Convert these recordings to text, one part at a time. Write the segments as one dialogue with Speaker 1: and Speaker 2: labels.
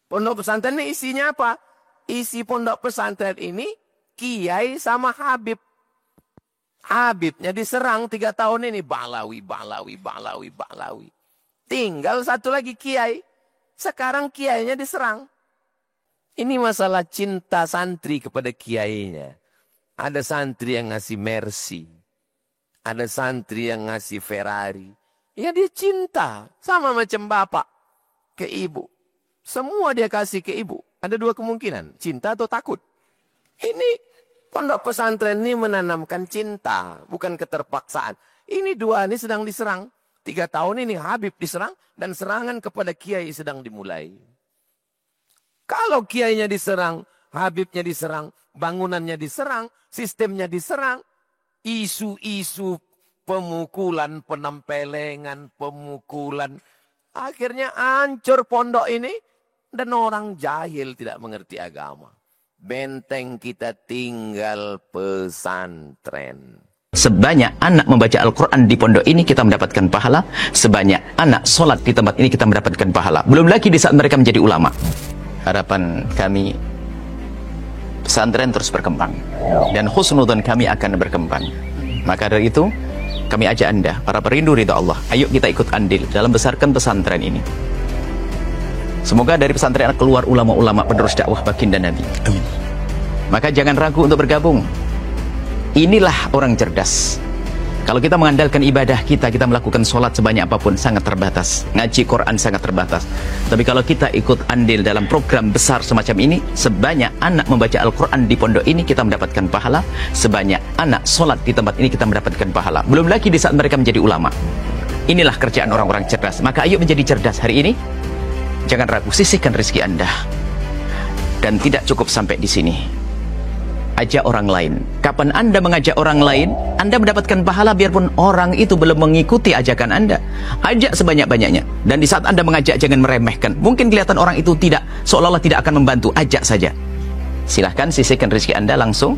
Speaker 1: Pondok pesantren ini isinya apa? Isi pondok pesantren ini kiai sama habib. Habibnya diserang 3 tahun ini. Balawi. Tinggal satu lagi kiai. Sekarang kiainya diserang. Ini masalah cinta santri kepada kiainya. Ada santri yang ngasih Mercy. Ada santri yang ngasih Ferrari. Ya dia cinta. Sama macam bapak ke ibu. Semua dia kasih ke ibu. Ada 2 kemungkinan. Cinta atau takut. Ini pondok pesantren ini menanamkan cinta. Bukan keterpaksaan. Ini 2 ini sedang diserang. 3 tahun ini Habib diserang. Dan serangan kepada kiai sedang dimulai. Kalau kiainya diserang. Habibnya diserang. Bangunannya diserang. Sistemnya diserang. Isu-isu pemukulan, penampelengan, pemukulan. Akhirnya hancur pondok ini. Dan orang jahil tidak mengerti agama. Benteng kita tinggal pesantren.
Speaker 2: Sebanyak anak membaca Al-Quran di pondok ini kita mendapatkan pahala. Sebanyak anak sholat di tempat ini kita mendapatkan pahala. Belum lagi di saat mereka menjadi ulama. Harapan kami pesantren terus berkembang. Dan husnudzon kami akan berkembang. Maka dari itu kami ajak Anda, para perindu ridha Allah, ayo kita ikut andil dalam besarkan pesantren ini. Semoga dari pesantren keluar ulama-ulama penerus dakwah baginda Nabi. Amin. Maka jangan ragu untuk bergabung. Inilah orang cerdas. Kalau kita mengandalkan ibadah kita melakukan sholat sebanyak apapun sangat terbatas. Ngaji Quran sangat terbatas. Tapi kalau kita ikut andil dalam program besar semacam ini, sebanyak anak membaca Al-Quran di pondok ini kita mendapatkan pahala. Sebanyak anak sholat di tempat ini kita mendapatkan pahala. Belum lagi di saat mereka menjadi ulama. Inilah kerjaan orang-orang cerdas. Maka ayo menjadi cerdas hari ini. Jangan ragu, sisihkan rezeki Anda. Dan tidak cukup sampai di sini. Ajak orang lain. Kapan Anda mengajak orang lain, Anda mendapatkan pahala biarpun orang itu belum mengikuti ajakan Anda. Ajak sebanyak-banyaknya. Dan di saat Anda mengajak, jangan meremehkan. Mungkin kelihatan orang itu tidak, seolah-olah tidak akan membantu. Ajak saja. Silahkan sisihkan rezeki Anda langsung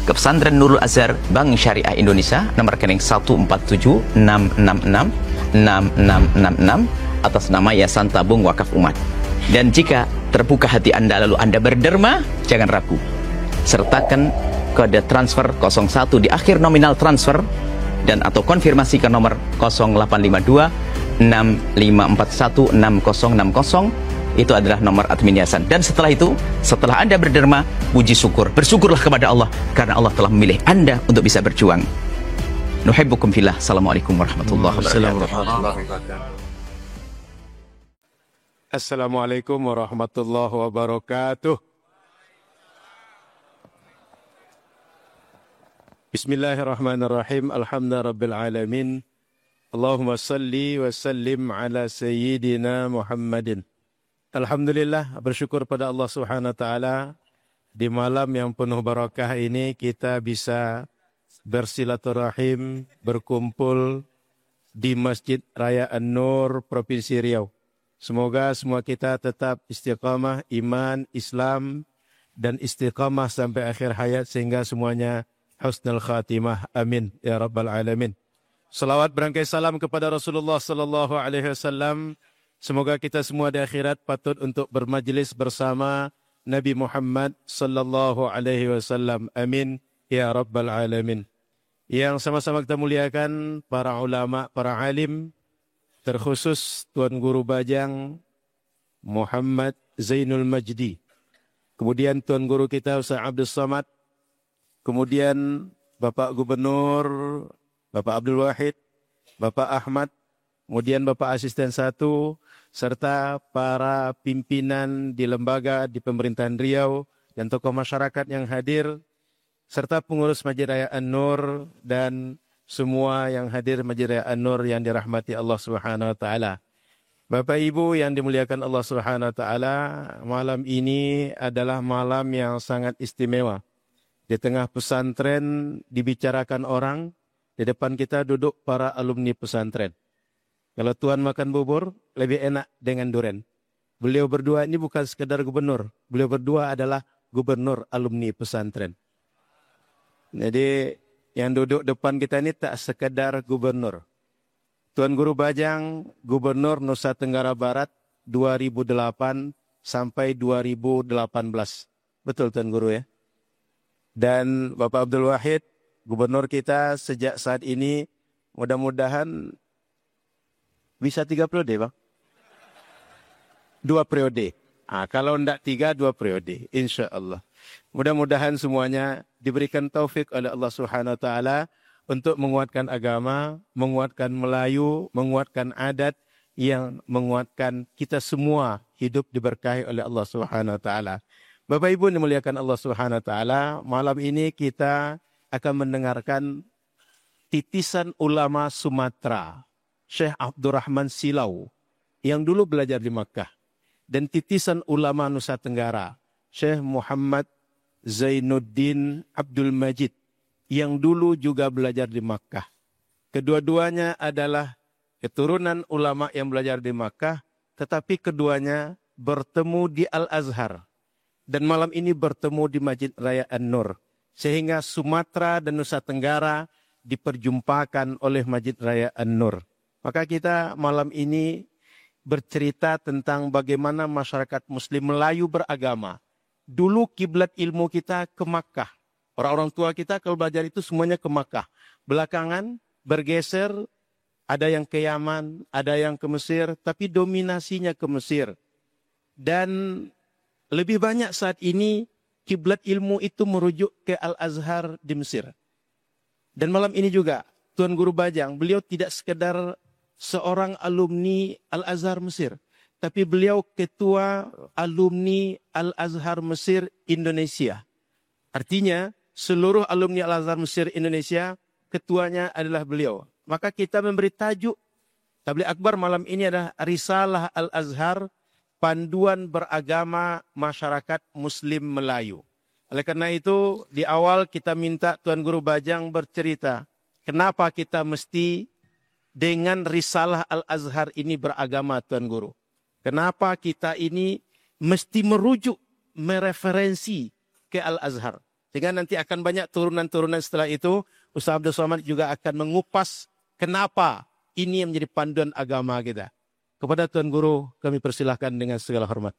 Speaker 2: ke Pesantren Nurul Azhar Bank Syariah Indonesia, nomor rekening 147-666-6666 atas nama Yayasan Tabung Wakaf Umat. Dan jika terbuka hati Anda lalu Anda berderma, jangan ragu. Sertakan kode transfer 01 di akhir nominal transfer dan atau konfirmasi ke nomor 0852 6541 6060. Itu adalah nomor admin yayasan. Dan setelah itu, setelah Anda berderma, puji syukur, bersyukurlah kepada Allah karena Allah telah memilih Anda untuk bisa berjuang. Nuhibbukum fillah. Assalamualaikum warahmatullahi wabarakatuh.
Speaker 3: Assalamualaikum warahmatullahi wabarakatuh. Bismillahirrahmanirrahim. Alhamdulillahirabbil alamin. Allahumma salli wa sallim ala sayyidina Muhammadin. Alhamdulillah, bersyukur pada Allah Subhanahu wa taala di malam yang penuh barakah ini kita bisa bersilaturahim, berkumpul di Masjid Raya An-Nur Provinsi Riau. Semoga semua kita tetap istiqamah iman, Islam dan istiqamah sampai akhir hayat sehingga semuanya husnul khatimah. Amin ya rabbal alamin. Salawat berangkai salam kepada Rasulullah sallallahu alaihi wasallam. Semoga kita semua di akhirat patut untuk bermajlis bersama Nabi Muhammad sallallahu alaihi wasallam. Amin ya rabbal alamin. Yang sama-sama kita muliakan para ulama, para alim, terkhusus Tuan Guru Bajang Muhammad Zainul Majdi. Kemudian Tuan Guru kita Ustaz Abdul Samad. Kemudian Bapak Gubernur, Bapak Abdul Wahid, Bapak Ahmad, kemudian Bapak Asisten 1, serta para pimpinan di lembaga di pemerintahan Riau dan tokoh masyarakat yang hadir, serta pengurus Masjid Raya An-Nur dan semua yang hadir Masjid Raya An-Nur yang dirahmati Allah Subhanahu wa taala. Bapak Ibu yang dimuliakan Allah Subhanahu wa taala, malam ini adalah malam yang sangat istimewa. Di tengah pesantren dibicarakan orang, di depan kita duduk para alumni pesantren. Kalau Tuan makan bubur, lebih enak dengan duren. Beliau berdua ini bukan sekedar gubernur, beliau berdua adalah gubernur alumni pesantren. Jadi yang duduk depan kita ini tak sekedar gubernur. Tuan Guru Bajang, Gubernur Nusa Tenggara Barat 2008 sampai 2018. Betul Tuan Guru ya? Dan Bapak Abdul Wahid, gubernur kita sejak saat ini, mudah-mudahan bisa 3 periode Bang? 2 periode. Kalau enggak 3, 2 periode. Insya Allah. Mudah-mudahan semuanya diberikan taufik oleh Allah Subhanahu Wa Taala untuk menguatkan agama, menguatkan Melayu, menguatkan adat, yang menguatkan kita semua hidup diberkahi oleh Allah Subhanahu Wa Taala. Bapak Ibu dimuliakan Allah Subhanahu Wa Taala, malam ini kita akan mendengarkan titisan ulama Sumatera, Syekh Abdurrahman Silau, yang dulu belajar di Makkah, dan titisan ulama Nusa Tenggara, Syekh Muhammad Zainuddin Abdul Majid, yang dulu juga belajar di Makkah. Kedua-duanya adalah keturunan ulama yang belajar di Makkah, tetapi keduanya bertemu di Al-Azhar. Dan malam ini bertemu di Masjid Raya An-Nur. Sehingga Sumatera dan Nusa Tenggara diperjumpakan oleh Masjid Raya An-Nur. Maka kita malam ini bercerita tentang bagaimana masyarakat Muslim Melayu beragama. Dulu kiblat ilmu kita ke Makkah. Orang-orang tua kita kalau belajar itu semuanya ke Makkah. Belakangan bergeser, ada yang ke Yaman, ada yang ke Mesir, tapi dominasinya ke Mesir. Dan lebih banyak saat ini kiblat ilmu itu merujuk ke Al-Azhar di Mesir. Dan malam ini juga Tuan Guru Bajang, beliau tidak sekedar seorang alumni Al-Azhar Mesir, tapi beliau ketua alumni Al-Azhar Mesir Indonesia. Artinya seluruh alumni Al-Azhar Mesir Indonesia, ketuanya adalah beliau. Maka kita memberi tajuk Tabligh Akbar malam ini adalah Risalah Al-Azhar, Panduan Beragama Masyarakat Muslim Melayu. Oleh karena itu, di awal kita minta Tuan Guru Bajang bercerita, kenapa kita mesti dengan Risalah Al-Azhar ini beragama, Tuan Guru? Kenapa kita ini mesti merujuk, mereferensi ke Al-Azhar? Sehingga nanti akan banyak turunan-turunan setelah itu, Ustaz Abdul Somad juga akan mengupas kenapa ini yang menjadi panduan agama kita. Kepada Tuan Guru, kami persilahkan dengan segala hormat.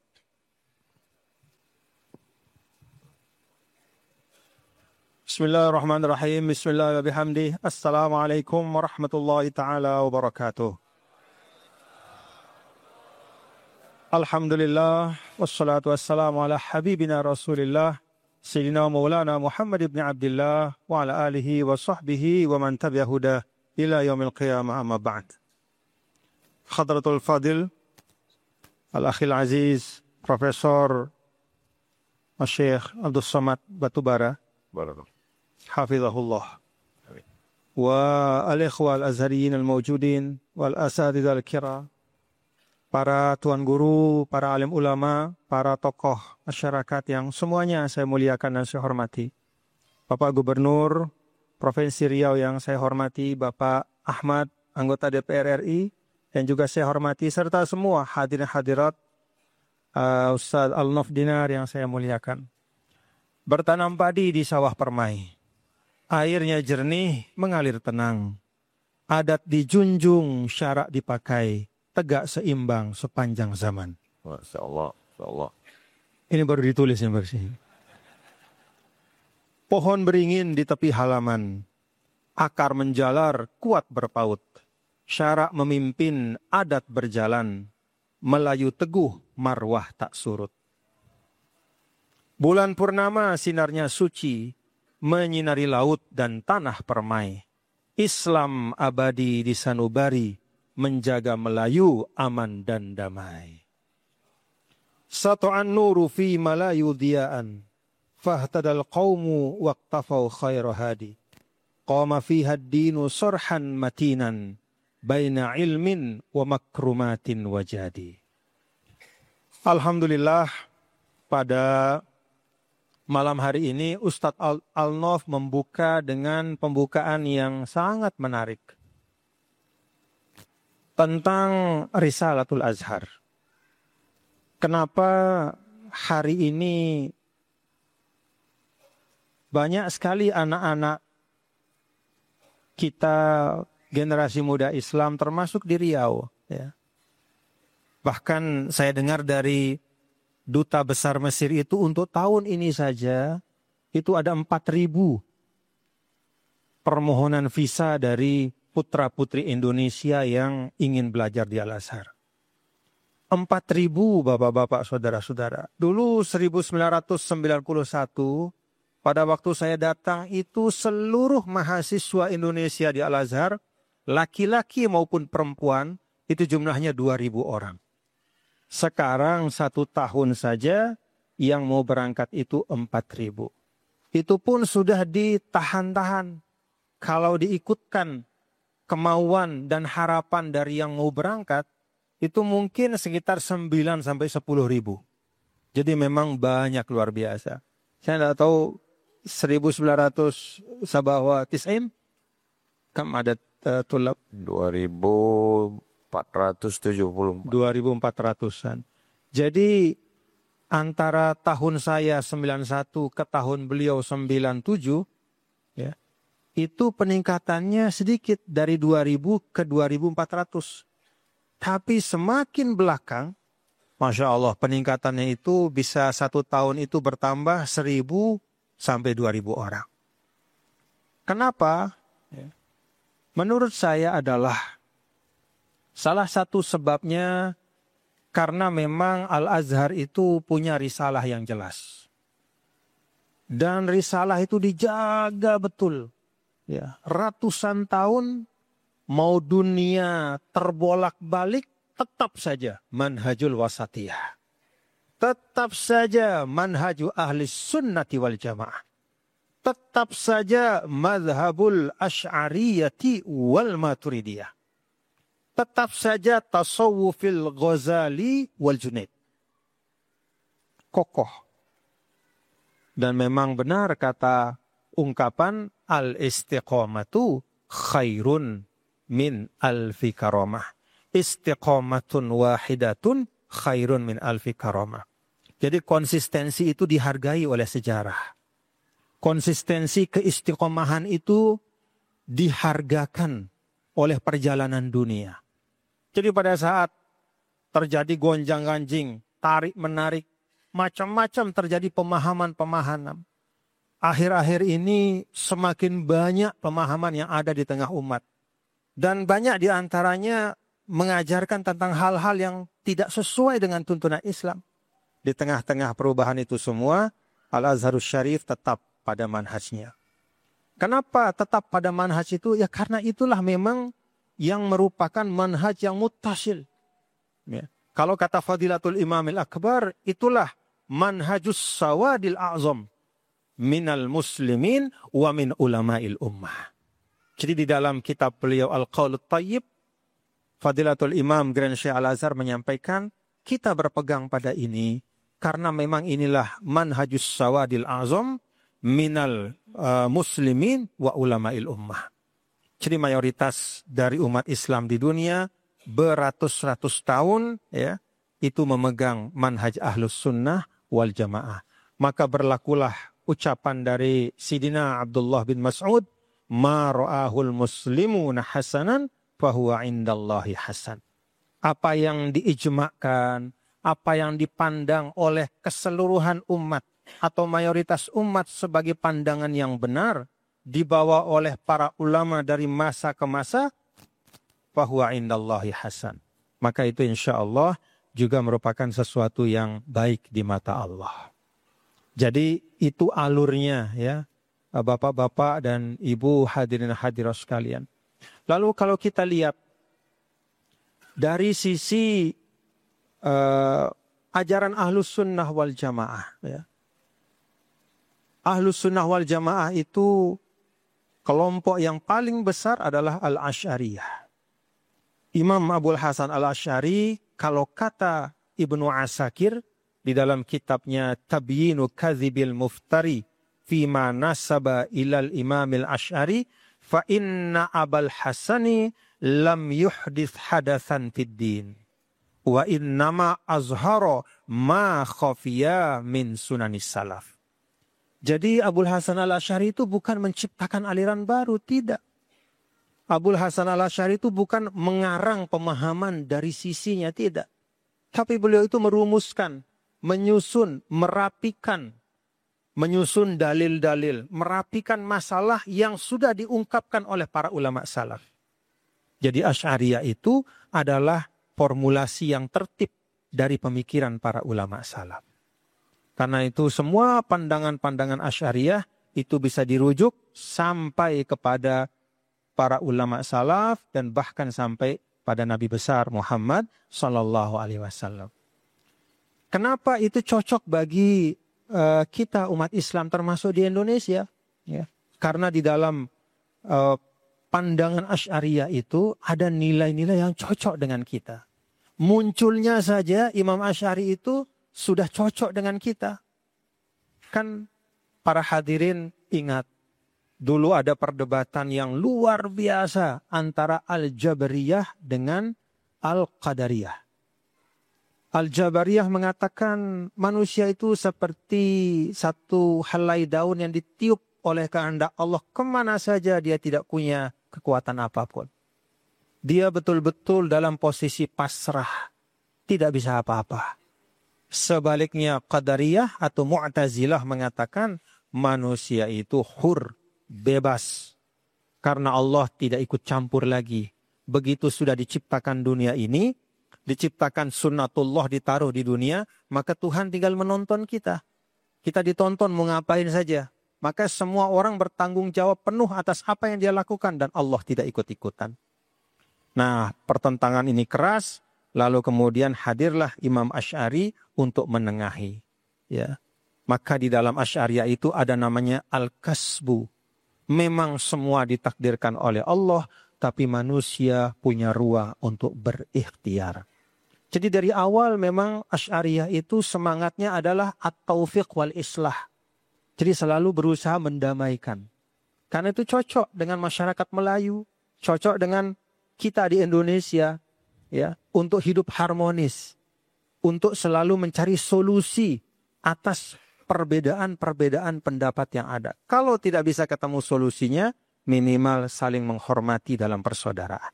Speaker 4: Bismillahirrahmanirrahim. Bismillahirrahmanirrahim. Assalamualaikum warahmatullahi ta'ala wabarakatuh. Alhamdulillah. Wassalatu wassalamu ala habibina Rasulillah. Sayyidina Maulana Muhammad ibn Abdullah. Wa ala alihi wa sahbihi wa man tabi'ahudah ila yaumil qiyamah amma ba'd. Khadratul Fadil, Al-Akhil Aziz, Profesor Syekh Abdul Somad Batubara, Hafizahullah. Wa al-ikhwa al-azhariyin al-mawjudin, wal-asatidz al-kiram, para tuan guru, para alim ulama, para tokoh masyarakat yang semuanya saya muliakan dan saya hormati. Bapak Gubernur Provinsi Riau yang saya hormati, Bapak Ahmad, anggota DPR RI, dan juga saya hormati serta semua hadirin hadirat, Ustaz Al-Nof Dinar yang saya muliakan. Bertanam padi di sawah permai, airnya jernih mengalir tenang, adat dijunjung, syarak dipakai, tegak seimbang sepanjang zaman.
Speaker 1: Masya Allah, Masya Allah.
Speaker 4: Ini baru ditulis yang bersih. Pohon beringin di tepi halaman, akar menjalar kuat berpaut, syarak memimpin adat berjalan, Melayu teguh marwah tak surut. Bulan purnama sinarnya suci, menyinari laut dan tanah permai. Islam abadi di sanubari, menjaga Melayu aman dan damai. Sato'an nuru fi Melayu diyaan, fahtadal qawmu waqtafau khairu hadi. Qama fiha ad-dinu sorhan matinan, baina ilmin wa makrumatin wajadi. Alhamdulillah, pada malam hari ini Ustadz Al-Nof membuka dengan pembukaan yang sangat menarik tentang Risalatul Azhar. Kenapa hari ini banyak sekali anak-anak kita generasi muda Islam termasuk di Riau, ya. Bahkan saya dengar dari duta besar Mesir itu untuk tahun ini saja, itu ada 4.000 permohonan visa dari putra-putri Indonesia yang ingin belajar di Al-Azhar. 4.000 bapak-bapak, saudara-saudara. Dulu 1991, pada waktu saya datang itu seluruh mahasiswa Indonesia di Al-Azhar, laki-laki maupun perempuan, itu jumlahnya 2.000 orang. Sekarang 1 tahun saja yang mau berangkat itu 4.000. Itu pun sudah ditahan-tahan. Kalau diikutkan kemauan dan harapan dari yang mau berangkat, itu mungkin sekitar 9 sampai 10 ribu. Jadi memang banyak, luar biasa. Saya tidak tahu 1900 sabahwa tis'im, kam ada tulab?
Speaker 1: 2.470.
Speaker 4: 2.400-an. Jadi antara tahun saya 91 ke tahun beliau 97, ya, itu peningkatannya sedikit dari 2.000 ke 2.400. Tapi semakin belakang, Masya Allah, peningkatannya itu bisa 1 tahun itu bertambah 1.000 sampai 2.000 orang. Kenapa? Menurut saya adalah salah satu sebabnya karena memang Al-Azhar itu punya risalah yang jelas. Dan risalah itu dijaga betul. Ya, ratusan tahun, mau dunia terbolak-balik, tetap saja manhajul wasatiyah. Tetap saja manhaju ahli sunnati wal jamaah. Tetap saja madhabul asy'ariyati wal maturidiyah. Tetap saja tasawufil Ghazali wal Junaid. Kokoh. Dan memang benar kata ungkapan al-istiqamatu khairun min alfi karamah. Istiqamatun wahidatun khairun min alfi karamah. Jadi konsistensi itu dihargai oleh sejarah. Konsistensi keistiqomahan itu dihargakan oleh perjalanan dunia. Jadi pada saat terjadi gonjang-ganjing, tarik-menarik, macam-macam terjadi pemahaman-pemahaman. Akhir-akhir ini semakin banyak pemahaman yang ada di tengah umat. Dan banyak di antaranya mengajarkan tentang hal-hal yang tidak sesuai dengan tuntunan Islam. Di tengah-tengah perubahan itu semua, Al-Azharus Syarif tetap pada manhajnya. Kenapa tetap pada manhaj itu? Ya karena itulah memang yang merupakan manhaj yang muttasil. Ya. Kalau kata Fadilatul Imamil Akbar, itulah manhajus sawadil a'zam minal muslimin wa min ulama'il ummah. Jadi di dalam kitab beliau Al-Qaulut Thayyib, Fadilatul Imam Grand Syekh Al-Azhar menyampaikan, kita berpegang pada ini karena memang inilah manhajus sawadil a'zam minal muslimin wa ulama'il ummah. Jadi mayoritas dari umat Islam di dunia beratus-ratus tahun ya itu memegang manhaj ahlus sunnah wal jamaah. Maka berlakulah ucapan dari Sidina Abdullah bin Mas'ud, ma ra'ahul muslimuna hasanan fahuwa indallahi hasan. Apa yang diijma'kan, apa yang dipandang oleh keseluruhan umat atau mayoritas umat sebagai pandangan yang benar, dibawa oleh para ulama dari masa ke masa, fahuwa indallahi hasan. Maka itu insya Allah juga merupakan sesuatu yang baik di mata Allah. Jadi itu alurnya ya, bapak-bapak dan ibu hadirin hadirat sekalian. Lalu kalau kita lihat dari sisi ajaran Ahlus Sunnah wal Jamaah ya. Ahlus Sunnah wal Jamaah itu kelompok yang paling besar adalah Al-Asy'ariyah. Imam Abul Hasan Al-Asy'ari, kalau kata Ibnu Asakir di dalam kitabnya Tabyinu Kadhibil Muftari fima nasaba ilal Imamil Asy'ari, fa inna Abul Hasani lam yuhdits hadatsan fid din wa innama azhara ma khafiya min sunanis salaf. Jadi Abul Hasan Al-Asy'ari itu bukan menciptakan aliran baru, tidak. Abul Hasan Al-Asy'ari itu bukan mengarang pemahaman dari sisinya, tidak. Tapi beliau itu merumuskan menyusun, menyusun dalil-dalil, merapikan masalah yang sudah diungkapkan oleh para ulama salaf. Jadi Asy'ariyah itu adalah formulasi yang tertib dari pemikiran para ulama salaf. Karena itu semua pandangan-pandangan Asy'ariyah itu bisa dirujuk sampai kepada para ulama salaf dan bahkan sampai pada Nabi besar Muhammad sallallahu alaihi wasallam. Kenapa itu cocok bagi kita umat Islam termasuk di Indonesia? Ya. Karena di dalam pandangan Asy'ariyah itu ada nilai-nilai yang cocok dengan kita. Munculnya saja Imam Asy'ari itu sudah cocok dengan kita. Kan para hadirin ingat, dulu ada perdebatan yang luar biasa antara Al-Jabariyah dengan Al-Qadariyah. Al-Jabariyah mengatakan manusia itu seperti satu helai daun yang ditiup oleh kehendak Allah. Kemana saja dia tidak punya kekuatan apapun. Dia betul-betul dalam posisi pasrah. Tidak bisa apa-apa. Sebaliknya Qadariyah atau Mu'tazilah mengatakan manusia itu hur, bebas. Karena Allah tidak ikut campur lagi. Begitu sudah diciptakan dunia ini, diciptakan sunnatullah ditaruh di dunia, maka Tuhan tinggal menonton kita. Kita ditonton mau ngapain saja. Maka semua orang bertanggung jawab penuh atas apa yang dia lakukan dan Allah tidak ikut-ikutan. Nah, pertentangan ini keras, lalu kemudian hadirlah Imam Asy'ari untuk menengahi. Ya. Maka di dalam Asy'ariyah itu ada namanya al-kasbu. Memang semua ditakdirkan oleh Allah, tapi manusia punya ruang untuk berikhtiar. Jadi dari awal memang Asy'ariyah itu semangatnya adalah at-taufiq wal islah. Jadi selalu berusaha mendamaikan. Karena itu cocok dengan masyarakat Melayu, cocok dengan kita di Indonesia, ya, untuk hidup harmonis, untuk selalu mencari solusi atas perbedaan-perbedaan pendapat yang ada. Kalau tidak bisa ketemu solusinya, minimal saling menghormati dalam persaudaraan.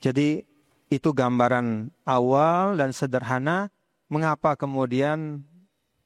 Speaker 4: Jadi itu gambaran awal dan sederhana mengapa kemudian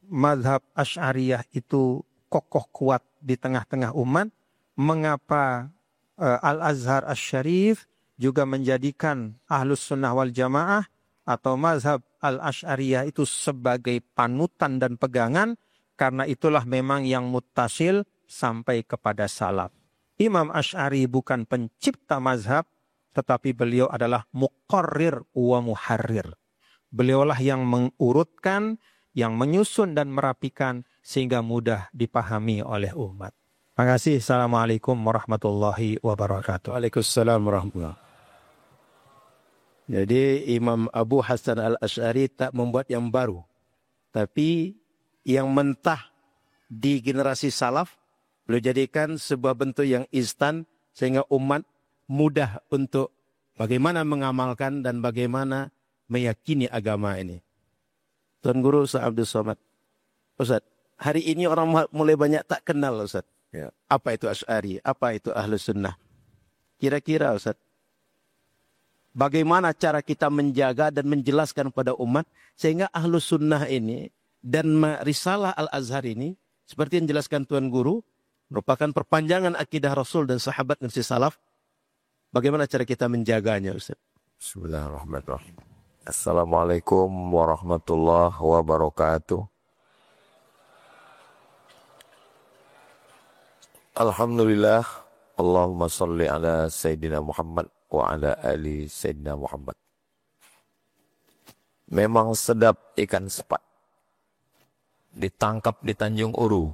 Speaker 4: mazhab Asy'ariyah itu kokoh kuat di tengah-tengah umat, mengapa Al-Azhar Asy-Syarif juga menjadikan Ahlus Sunnah wal Jamaah atau mazhab Al-Asy'ariyah itu sebagai panutan dan pegangan, karena itulah memang yang muttasil sampai kepada salaf. Imam Asy'ari bukan pencipta mazhab, tetapi beliau adalah muqarrir wa muharrir. Beliaulah yang mengurutkan, yang menyusun dan merapikan sehingga mudah dipahami oleh umat. Terima kasih. Assalamualaikum warahmatullahi wabarakatuh.
Speaker 3: Waalaikumsalam warahmatullahi wabarakatuh. Jadi Imam Abu Hasan al-Asy'ari tak membuat yang baru, tapi yang mentah di generasi salaf beliau jadikan sebuah bentuk yang instan sehingga umat mudah untuk bagaimana mengamalkan dan bagaimana meyakini agama ini. Tuan Guru Ustaz Abdul Somad, Ustaz, hari ini orang mulai banyak tak kenal Ustaz. Ya. Apa itu Asy'ari? Apa itu Ahlus Sunnah? Kira-kira Ustaz, bagaimana cara kita menjaga dan menjelaskan pada umat sehingga Ahlus Sunnah ini dan Risalah Al-Azhar ini, seperti yang dijelaskan Tuan Guru, merupakan perpanjangan akidah Rasul dan sahabat dan si salaf. Bagaimana cara kita menjaganya Ustaz?
Speaker 1: Bismillahirrahmanirrahim. Assalamualaikum warahmatullahi wabarakatuh. Alhamdulillah. Allahumma salli ala Sayyidina Muhammad wa ala ali Sayyidina Muhammad. Memang sedap ikan sepat ditangkap di Tanjung Uru.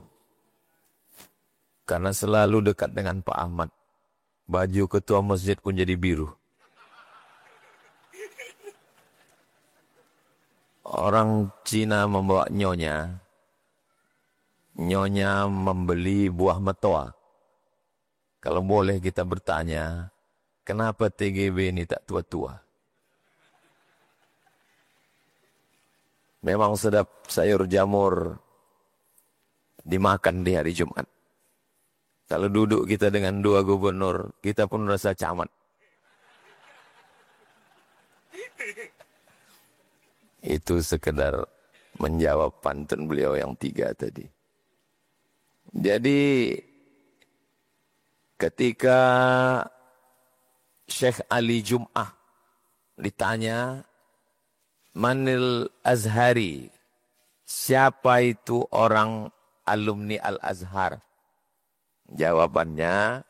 Speaker 1: Karena selalu dekat dengan Pak Ahmad. Baju ketua masjid pun jadi biru. Orang Cina membawa nyonya. Nyonya membeli buah metoa. Kalau boleh kita bertanya, kenapa TGB ini tak tua-tua? Memang sedap sayur jamur dimakan di hari Jumat. Kalau duduk kita dengan dua gubernur, kita pun rasa camat. Itu sekedar menjawab pantun beliau yang 3 tadi. Jadi ketika Syekh Ali Jum'ah ditanya, Manil Azhari, siapa itu orang alumni Al-Azhar? Jawabannya,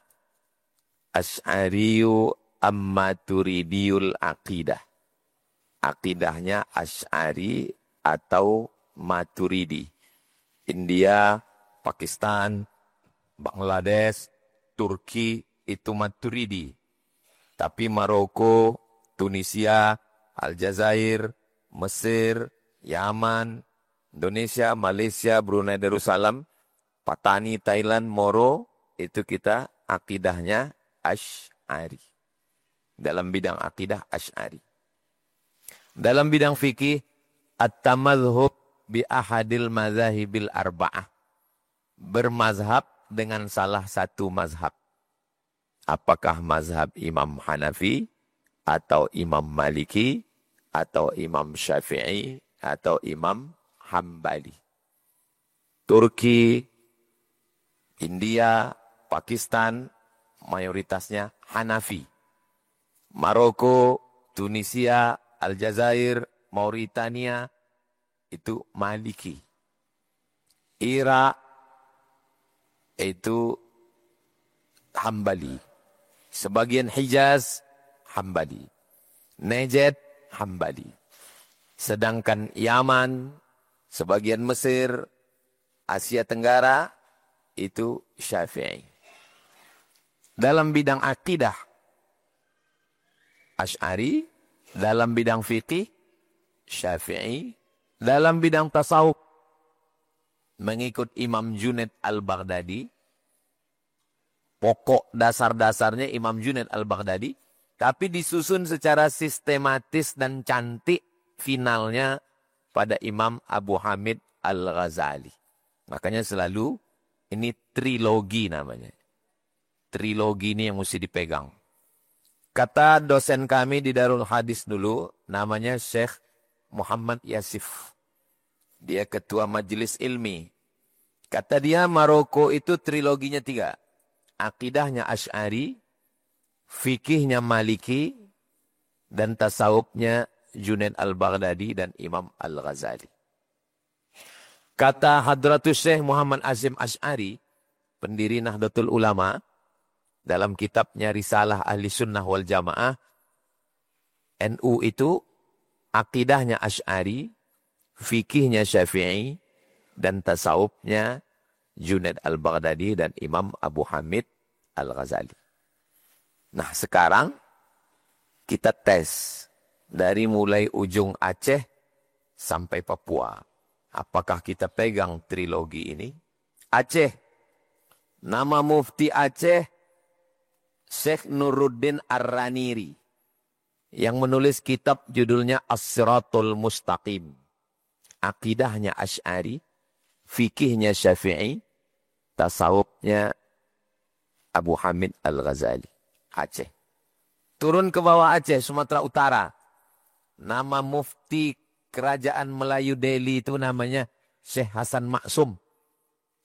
Speaker 1: Asy'ariyu Ammaturidiyul Aqidah. Akidahnya Asy'ari atau Maturidi. India, Pakistan, Bangladesh, Turki itu Maturidi. Tapi Maroko, Tunisia, Aljazair, Mesir, Yaman, Indonesia, Malaysia, Brunei Darussalam, Patani, Thailand, Moro, itu kita akidahnya Asy'ari. Dalam bidang akidah Asy'ari. Dalam bidang fikih, at-tamadhhub bi ahadil madzahibil arba'ah. Bermazhab dengan salah satu mazhab. Apakah mazhab Imam Hanafi, atau Imam Maliki, atau Imam Syafi'i, atau Imam Hambali. Turki, India, Pakistan, mayoritasnya Hanafi. Maroko, Tunisia, Aljazair, Mauritania, itu Maliki. Irak, itu Hambali. Sebagian Hijaz, Hambali. Najd, Hambali. Sedangkan Yaman, sebagian Mesir, Asia Tenggara, itu Syafi'i. Dalam bidang akidah, Asy'ari. Dalam bidang fikih, Syafi'i. Dalam bidang tasawuf, mengikut Imam Junaid al-Baghdadi. Pokok dasar-dasarnya Imam Junaid al-Baghdadi. Tapi disusun secara sistematis dan cantik finalnya pada Imam Abu Hamid al-Ghazali. Makanya selalu ini trilogi namanya. Trilogi ini yang mesti dipegang. Kata dosen kami di Darul Hadis dulu, namanya Syekh Muhammad Yasif. Dia ketua majelis ilmi. Kata dia Maroko itu triloginya 3. Akidahnya Asy'ari, fikihnya Maliki, dan tasawufnya Junaid al-Baghdadi dan Imam al-Ghazali. Kata Hadratus Syekh Muhammad Azim Asy'ari, pendiri Nahdlatul Ulama, dalam kitabnya Risalah Ahli Sunnah wal Jamaah, NU itu akidahnya Asy'ari, fikihnya Syafi'i, dan tasawufnya Junaid al-Baghdadi dan Imam Abu Hamid al-Ghazali. Nah sekarang kita tes dari mulai ujung Aceh sampai Papua. Apakah kita pegang trilogi ini? Aceh, nama mufti Aceh, Syekh Nuruddin Ar-Raniri, yang menulis kitab judulnya As-Siratul Mustaqim. Akidahnya Asy'ari, fikihnya Syafi'i, tasawufnya Abu Hamid al-Ghazali. Aceh. Turun ke bawah Aceh, Sumatera Utara. Nama mufti kerajaan Melayu Delhi itu namanya Syekh Hasan Maksum.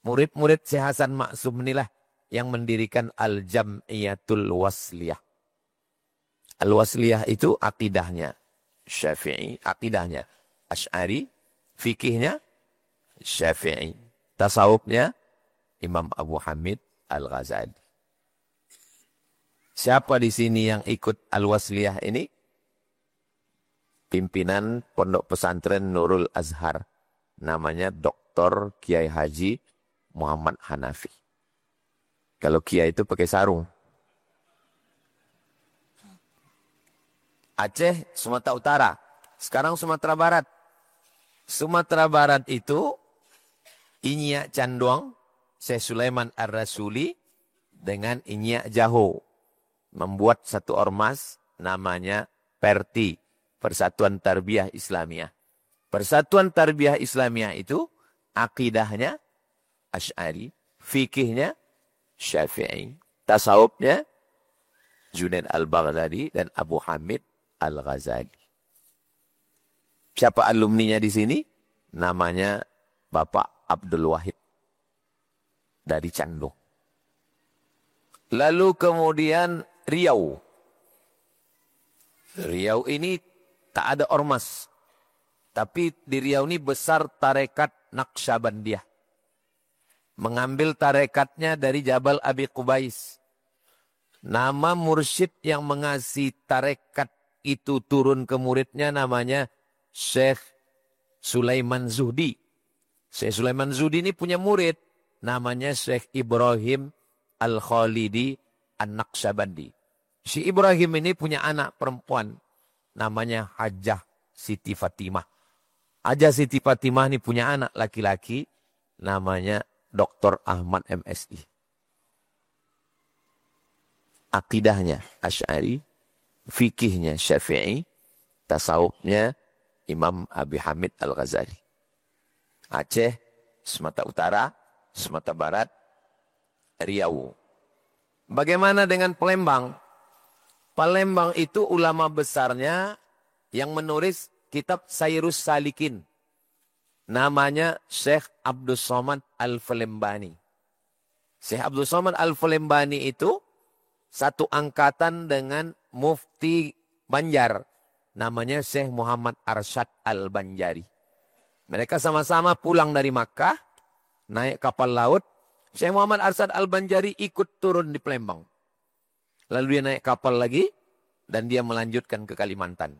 Speaker 1: Murid-murid Syekh Hasan Maksum inilah yang mendirikan Al-Jam'iyatul Wasliyah. Al-Wasliyah itu akidahnya Syafi'i, akidahnya Asy'ari, fikihnya Syafi'i, tasawufnya Imam Abu Hamid al-Ghazali. Siapa di sini yang ikut Al-Wasliyah ini? Pimpinan Pondok Pesantren Nurul Azhar. Namanya Dr. Kiai Haji Muhammad Hanafi. Kalau Kiai itu pakai sarung. Aceh, Sumatera Utara. Sekarang Sumatera Barat. Sumatera Barat itu Inyak Canduang, Syekh Sulaiman Ar-Rasuli dengan Inyak Jaho. Membuat satu ormas namanya PERTI, Persatuan Tarbiyah Islamiyah. Persatuan Tarbiyah Islamiyah itu akidahnya Asy'ari, fikihnya Syafi'i, tasawufnya Junaid al-Baghdadi dan Abu Hamid al-Ghazali. Siapa alumninya di sini? Namanya Bapak Abdul Wahid dari Candung. Lalu kemudian Riau. Riau ini tak ada ormas. Tapi di Riau ini besar tarekat Naqsyabandiyah. Mengambil tarekatnya dari Jabal Abi Qubais. Nama mursyid yang mengasih tarekat itu turun ke muridnya namanya Syekh Sulaiman Zuhdi. Syekh Sulaiman Zuhdi ini punya murid. Namanya Syekh Ibrahim Al-Khalidi An-Naqsyabandi. Si Ibrahim ini punya anak perempuan. Namanya Hajjah Siti Fatimah. Hajjah Siti Fatimah ini punya anak laki-laki. Namanya Dr. Ahmad MSI. Akidahnya Asy'ari. Fikihnya Syafi'i. Tasawufnya Imam Abi Hamid Al-Ghazali. Aceh, Sumatera Utara, Sumatera Barat, Riau. Bagaimana dengan Palembang? Palembang itu ulama besarnya yang menulis kitab Sayrus Salikin. Namanya Syekh Abdus Somad Al-Falembani. Syekh Abdus Somad Al-Falembani itu satu angkatan dengan Mufti Banjar. Namanya Syekh Muhammad Arsyad Al-Banjari. Mereka sama-sama pulang dari Makkah, naik kapal laut. Syekh Muhammad Arsyad Al-Banjari ikut turun di Palembang. Lalu dia naik kapal lagi, dan dia melanjutkan ke Kalimantan.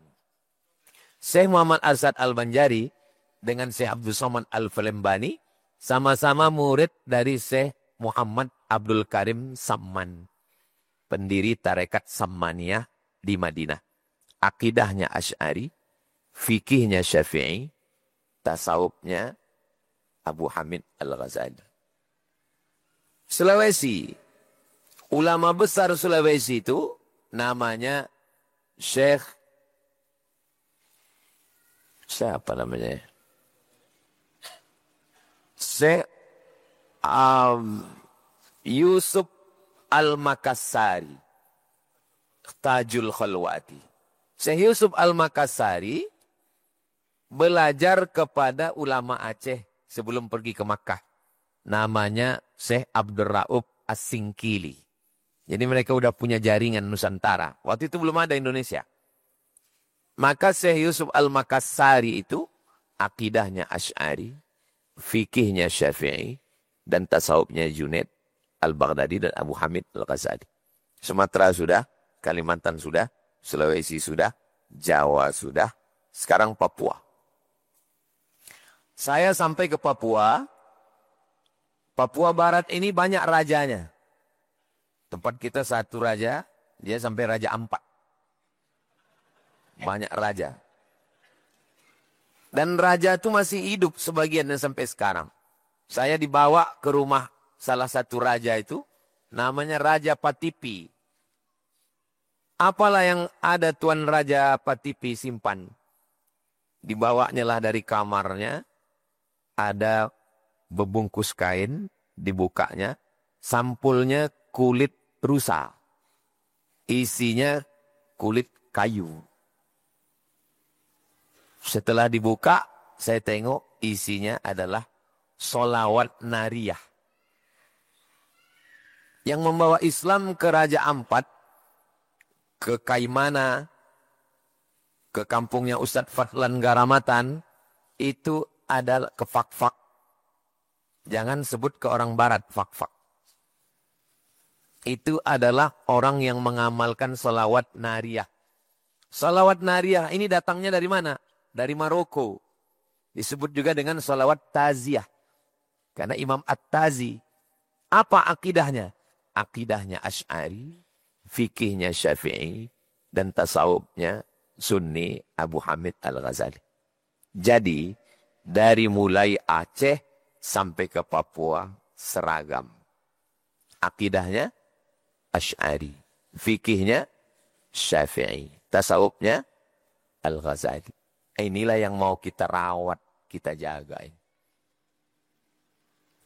Speaker 1: Syekh Muhammad Arsyad Al-Banjari dengan Syekh Abdul Somad Al-Falembani sama-sama murid dari Syekh Muhammad Abdul Karim Samman. Pendiri tarekat Sammaniyah di Madinah. Akidahnya Asy'ari, fikihnya Syafi'i, tasawufnya Abu Hamid Al-Ghazali. Sulawesi. Ulama besar Sulawesi itu namanya Syekh siapa namanya? Syekh Yusuf Al-Makassari. Tajul Khalwati. Syekh Yusuf Al-Makassari belajar kepada ulama Aceh sebelum pergi ke Makkah. Namanya Syekh Abdul Rauf As-Singkili. Jadi mereka udah punya jaringan Nusantara. Waktu itu belum ada Indonesia. Maka Syekh Yusuf Al-Makassari itu akidahnya Asy'ari, fikihnya Syafi'i, dan tasawufnya Junaid Al-Baghdadi dan Abu Hamid Al-Ghazali. Sumatera sudah, Kalimantan sudah, Sulawesi sudah, Jawa sudah, sekarang Papua. Saya sampai ke Papua. Papua Barat ini banyak rajanya. Tempat kita satu raja, dia sampai raja 4. Banyak raja. Dan raja itu masih hidup sebagian dan sampai sekarang. Saya dibawa ke rumah salah satu raja itu, namanya Raja Patipi. Apalah yang ada Tuan Raja Patipi simpan. Dibawanya lah dari kamarnya, ada bebungkus kain, dibukanya, sampulnya kulit rusa. Isinya kulit kayu. Setelah dibuka, saya tengok isinya adalah solawat nariyah. Yang membawa Islam ke Raja Ampat, ke Kaimana, ke kampungnya Ustadz Fadlan Garamatan, itu adalah ke Fak-Fak. Jangan sebut ke orang barat, Fak-Fak. Itu adalah orang yang mengamalkan salawat nariyah. Salawat nariyah ini datangnya dari mana? Dari Maroko. Disebut juga dengan salawat taziyah. Karena Imam At-Tazi. Apa akidahnya? Akidahnya Asy'ari, fikihnya Syafi'i, dan tasawufnya Sunni Abu Hamid Al-Ghazali. Jadi, dari mulai Aceh sampai ke Papua seragam. Akidahnya Asy'ari, fikihnya Syafi'i, tasawufnya Al-Ghazali. Inilah yang mau kita rawat, kita jaga.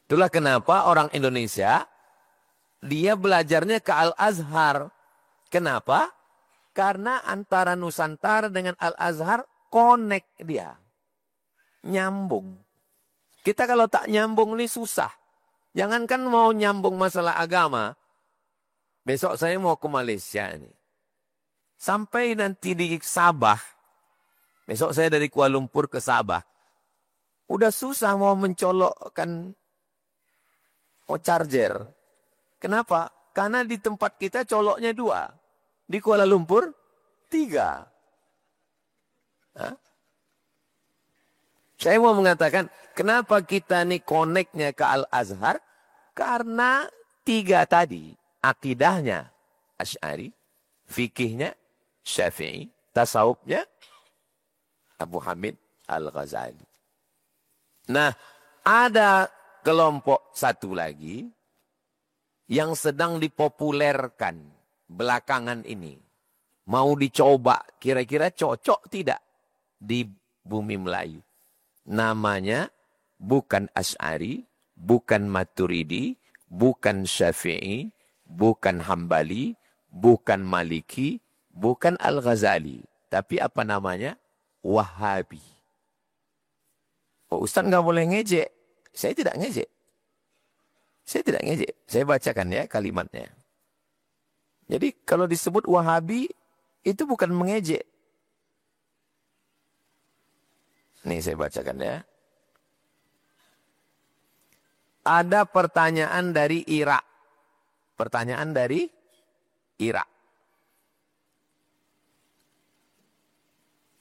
Speaker 1: Itulah kenapa orang Indonesia, dia belajarnya ke Al-Azhar. Kenapa? Karena antara Nusantara dengan Al-Azhar connect dia. nyambung. Kita kalau tak nyambung ini susah. Jangankan mau nyambung masalah agama. Besok saya mau ke Malaysia ini. Sampai nanti di Sabah. Besok saya dari Kuala Lumpur ke Sabah. Udah susah mau mencolokkan charger. Kenapa? Karena di tempat kita coloknya 2. Di Kuala Lumpur 3. Hah? Saya mau mengatakan, kenapa kita nih koneknya ke Al-Azhar? Karena 3 tadi. Akidahnya Asy'ari, fikihnya Syafi'i, tasawufnya Abu Hamid Al-Ghazali. Nah, ada kelompok satu lagi yang sedang dipopulerkan belakangan ini. Mau dicoba, kira-kira cocok tidak di bumi Melayu. Namanya bukan Asy'ari, bukan Maturidi, bukan Syafi'i, bukan Hambali, bukan Maliki, bukan Al-Ghazali. Tapi apa namanya? Wahabi. Oh, Ustaz nggak boleh ngejek. Saya tidak ngejek. Saya tidak ngejek. Saya bacakan ya kalimatnya. Jadi kalau disebut Wahabi, itu bukan mengejek. Nih saya bacakan ya. Ada pertanyaan dari Irak. Pertanyaan dari Irak.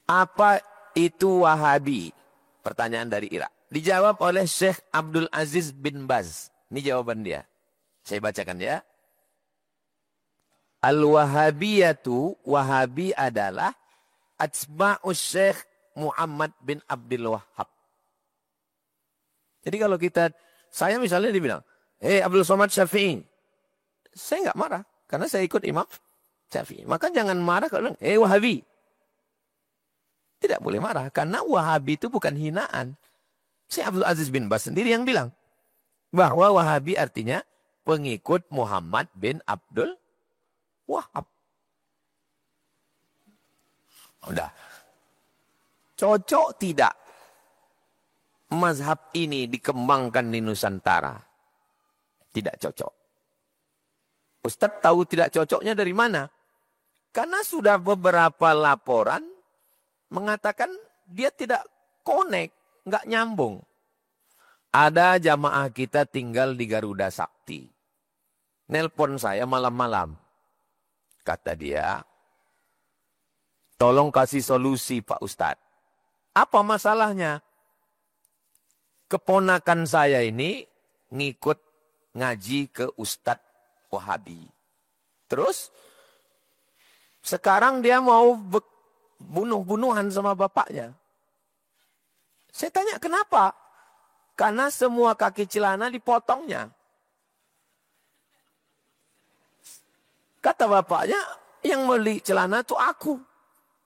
Speaker 1: Apa itu Wahabi? Pertanyaan dari Irak. Dijawab oleh Syekh Abdul Aziz bin Baz. Ini jawaban dia. Saya bacakan ya. Al-Wahabiyatu, Wahabi adalah atba'us Syekh Muhammad bin Abdul Wahhab. Jadi kalau saya misalnya dibilang, Abdul Somad Syafi'i. Saya nggak marah, karena saya ikut Imam Syafi'i. Maka jangan marah kalau bilang, Wahabi. Tidak boleh marah, karena Wahabi itu bukan hinaan. Syekh Abdul Aziz bin Baz sendiri yang bilang, bahwa Wahabi artinya pengikut Muhammad bin Abdul Wahhab. Udah. Cocok tidak mazhab ini dikembangkan di Nusantara? Tidak cocok. Ustadz tahu tidak cocoknya dari mana? Karena sudah beberapa laporan mengatakan dia tidak connect, nggak nyambung. Ada jamaah kita tinggal di Garuda Sakti. Nelpon saya malam-malam. Kata dia, tolong kasih solusi Pak Ustadz. Apa masalahnya? Keponakan saya ini ngikut ngaji ke Ustadz Wahabi. Terus sekarang dia mau bunuh-bunuhan sama bapaknya. Saya tanya kenapa? Karena semua kaki celana dipotongnya. Kata bapaknya, yang beli celana itu aku.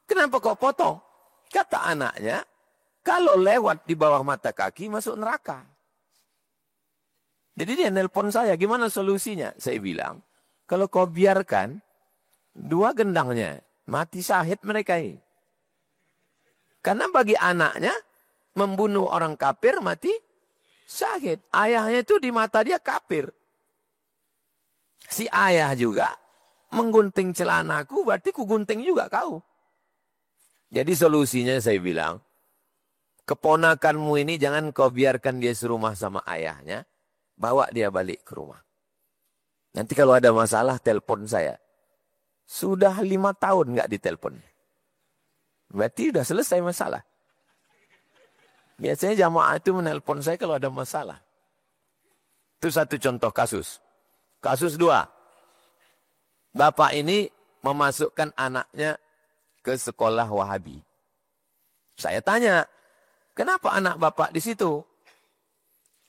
Speaker 1: Kenapa kok potong? Kata anaknya, kalau lewat di bawah mata kaki masuk neraka. Jadi dia nelpon saya, gimana solusinya? Saya bilang, kalau kau biarkan, 2 gendangnya, mati syahid mereka ini. Karena bagi anaknya, membunuh orang kafir mati syahid. Ayahnya itu di mata dia kafir. Si ayah juga menggunting celanaku, berarti ku gunting juga kau. Jadi solusinya saya bilang, keponakanmu ini jangan kau biarkan dia serumah sama ayahnya, bawa dia balik ke rumah. Nanti kalau ada masalah, telepon saya. Sudah 5 tahun nggak ditelepon. Berarti sudah selesai masalah. Biasanya jamaah itu menelpon saya kalau ada masalah. Itu satu contoh kasus. Kasus 2. Bapak ini memasukkan anaknya ke sekolah Wahabi. Saya tanya, kenapa anak bapak di situ?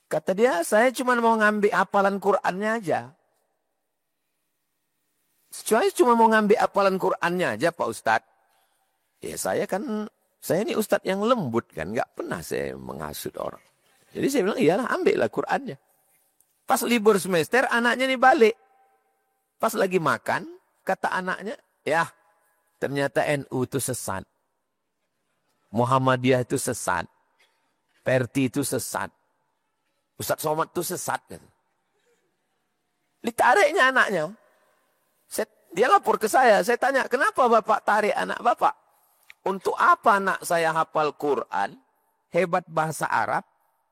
Speaker 1: Kata dia, saya cuma mau ngambil hafalan Qur'annya aja. Saya cuma mau ngambil hafalan Qur'annya aja Pak Ustadz. Ya saya ini Ustadz yang lembut kan, nggak pernah saya menghasut orang. Jadi saya bilang, iyalah ambillah Qur'annya. Pas libur semester anaknya nih balik. Pas lagi makan, kata anaknya, ya ternyata NU itu sesat. Muhammadiyah itu sesat. Perti itu sesat. Ustadz Somad itu sesat. Gitu. Ditariknya anaknya. Dia lapor ke saya tanya, kenapa Bapak tarik anak Bapak? Untuk apa anak saya hafal Quran, hebat bahasa Arab,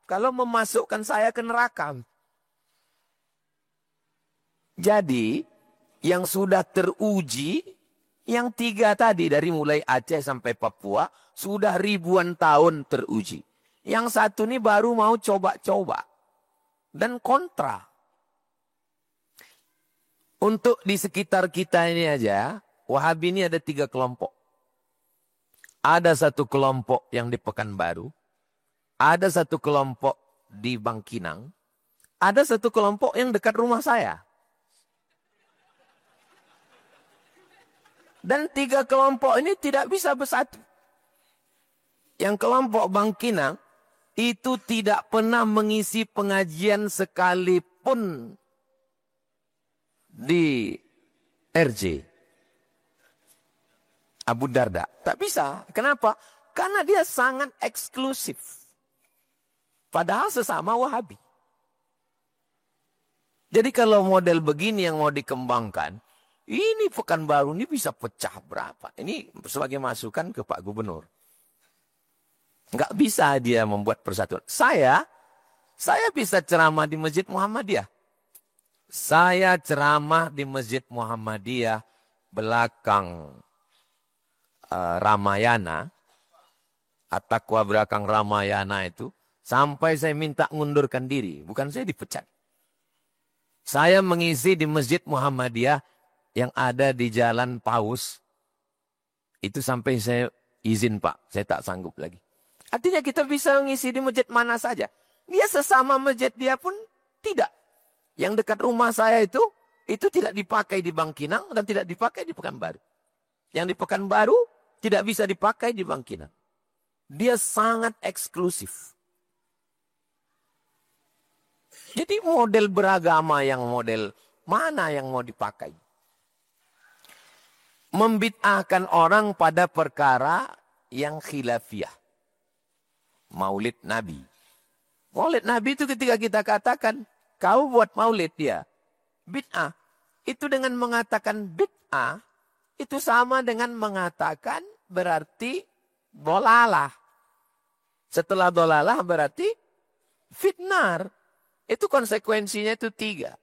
Speaker 1: kalau memasukkan saya ke neraka? Jadi, yang sudah teruji, yang 3 tadi dari mulai Aceh sampai Papua, sudah ribuan tahun teruji. Yang 1 ini baru mau coba-coba. Dan kontra. Untuk di sekitar kita ini aja, Wahabi ini ada 3 kelompok. Ada 1 kelompok yang di Pekanbaru. Ada 1 kelompok di Bangkinang. Ada 1 kelompok yang dekat rumah saya. Dan 3 kelompok ini tidak bisa bersatu. Yang kelompok Bangkinang itu tidak pernah mengisi pengajian sekalipun di RJ. Abu Darda. Tak bisa. Kenapa? Karena dia sangat eksklusif. Padahal sesama Wahabi. Jadi kalau model begini yang mau dikembangkan, ini Pekanbaru ini bisa pecah berapa? Ini sebagai masukan ke Pak Gubernur. Enggak bisa dia membuat persatuan. Saya bisa ceramah di Masjid Muhammadiyah. Saya ceramah di Masjid Muhammadiyah belakang Ramayana. At-Taqwa belakang Ramayana itu. Sampai saya minta ngundurkan diri. Bukan saya dipecat. Saya mengisi di Masjid Muhammadiyah yang ada di Jalan Paus. Itu sampai saya izin Pak. Saya tak sanggup lagi. Artinya kita bisa mengisi di masjid mana saja. Dia sesama masjid dia pun tidak. Yang dekat rumah saya itu tidak dipakai di Bangkinang dan tidak dipakai di Pekanbaru. Yang di Pekanbaru tidak bisa dipakai di Bangkinang. Dia sangat eksklusif. Jadi model beragama yang model mana yang mau dipakai? Membid'ahkan orang pada perkara yang khilafiyah. Maulid Nabi. Maulid Nabi itu ketika kita katakan, kau buat maulid dia. Bid'ah. Itu dengan mengatakan bid'ah, itu sama dengan mengatakan berarti dolalah. Setelah dolalah berarti fitnar. Itu konsekuensinya itu 3.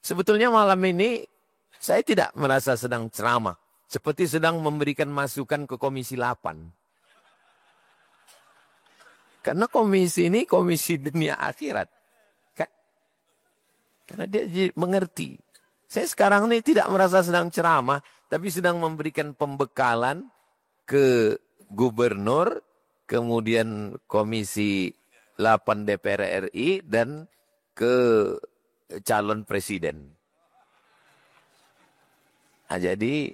Speaker 1: Sebetulnya malam ini saya tidak merasa sedang ceramah. Seperti sedang memberikan masukan ke Komisi 8. Karena komisi ini komisi dunia akhirat. Karena dia mengerti. Saya sekarang ini tidak merasa sedang ceramah. Tapi sedang memberikan pembekalan ke gubernur. Kemudian Komisi 8 DPR RI. Dan ke calon presiden. Nah, jadi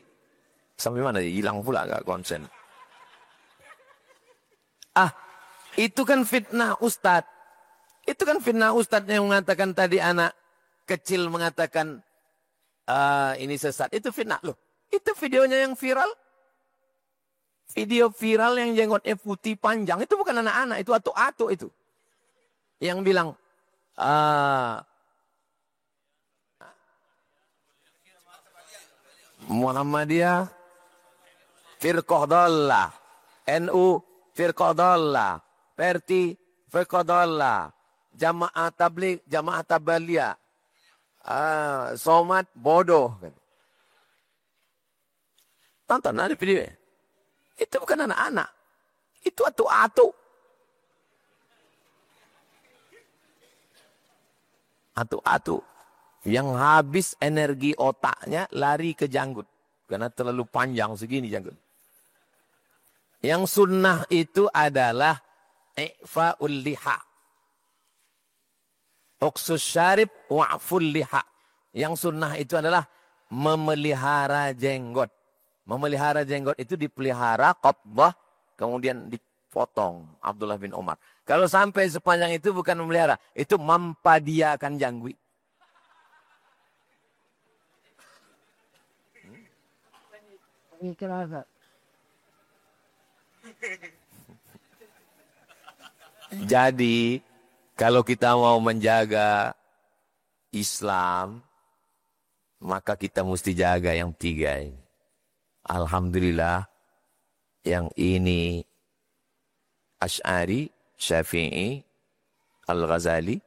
Speaker 1: sampai mana? Hilang pula gak konsen. Itu kan fitnah Ustadz. Itu kan fitnah Ustadz yang mengatakan tadi anak kecil mengatakan ini sesat. Itu fitnah loh. Itu videonya yang viral. Video viral yang jenggotnya putih panjang. Itu bukan anak-anak. Itu atu-atu itu. Yang bilang. Muhammadiyah. Firqah dhallah. NU. Firqah dhallah. Perti, Firqadallah, Jamaah Tabligh, Jamaah Tabaliyah, Somad, bodoh. Tonton ada video. Itu bukan anak-anak. Itu atu-atu. Atu-atu. Yang habis energi otaknya lari ke janggut. Karena terlalu panjang segini janggut. Yang sunnah itu adalah I'fa'ul liha. Uqsus syarib wa'ful liha. Yang sunnah itu adalah memelihara jenggot. Memelihara jenggot itu dipelihara qatbah, kemudian dipotong. Abdullah bin Umar. Kalau sampai sepanjang itu bukan memelihara. Itu mempadiakan janggut. Jadi, kalau kita mau menjaga Islam, maka kita mesti jaga yang tiga ini. Alhamdulillah, yang ini Asy'ari, Syafi'i, Al-Ghazali,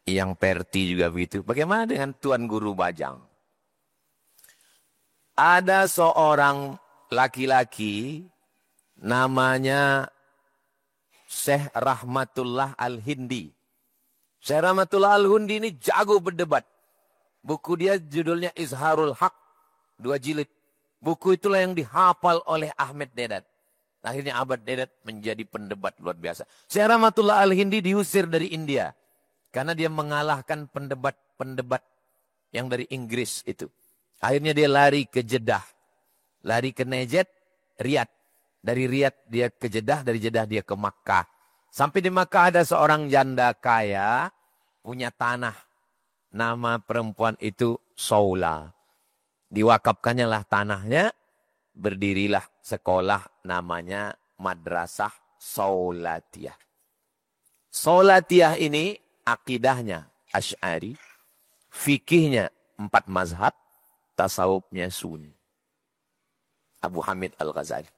Speaker 1: yang Perti juga begitu. Bagaimana dengan Tuan Guru Bajang? Ada seorang laki-laki namanya Syekh Rahmatullah Al-Hindi. Syekh Rahmatullah Al-Hindi ini jago berdebat. Buku dia judulnya Izharul Haq, 2 jilid. Buku itulah yang dihafal oleh Ahmed Dedat. Akhirnya Ahmad Dedat menjadi pendebat luar biasa. Syekh Rahmatullah Al-Hindi diusir dari India. Karena dia mengalahkan pendebat-pendebat yang dari Inggris itu. Akhirnya dia lari ke Jeddah. Lari ke Najd, Riyadh. Dari Riyadh dia ke Jeddah, dari Jeddah dia ke Makkah. Sampai di Makkah ada seorang janda kaya, punya tanah. Nama perempuan itu Saula. Diwakafkannya lah tanahnya, berdirilah sekolah namanya Madrasah Saulatiyah. Saulatiyah ini akidahnya Asy'ari, fikihnya 4 mazhab, tasawufnya Sunni. Abu Hamid Al-Ghazali.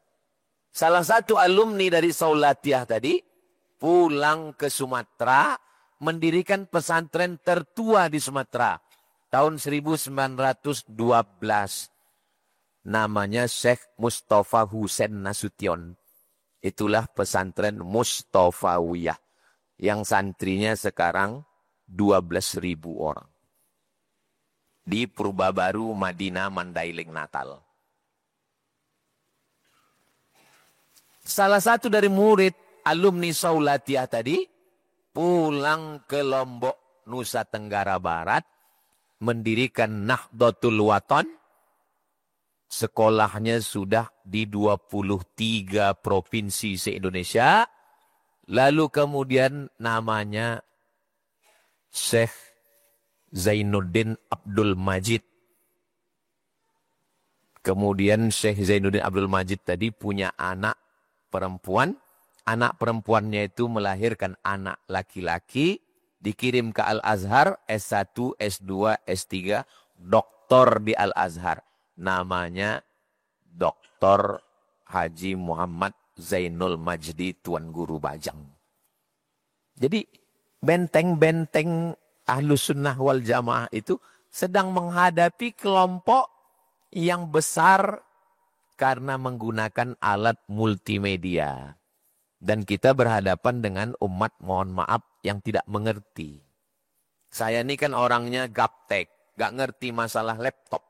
Speaker 1: Salah satu alumni dari Saulatiyah tadi pulang ke Sumatera, mendirikan pesantren tertua di Sumatera tahun 1912. Namanya Syekh Mustafa Husain Nasution. Itulah pesantren Mustafawiyah. Yang santrinya sekarang 12.000 orang. Di Purbabaru, Madinah, Mandailing, Natal. Salah satu dari murid alumni Saulatiyah tadi pulang ke Lombok, Nusa Tenggara Barat, mendirikan Nahdlatul Wathon. Sekolahnya sudah di 23 provinsi se-Indonesia. Lalu kemudian namanya Syekh Zainuddin Abdul Majid. Kemudian Syekh Zainuddin Abdul Majid tadi punya anak perempuan. Anak perempuannya itu melahirkan anak laki-laki. Dikirim ke Al-Azhar, S1, S2, S3, doktor di Al-Azhar. Namanya Dr. Haji Muhammad Zainul Majdi Tuan Guru Bajang. Jadi benteng-benteng Ahlus Sunnah wal Jamaah itu sedang menghadapi kelompok yang besar karena menggunakan alat multimedia. Dan kita berhadapan dengan umat, mohon maaf, yang tidak mengerti. Saya ini kan orangnya gaptek, gak ngerti masalah laptop.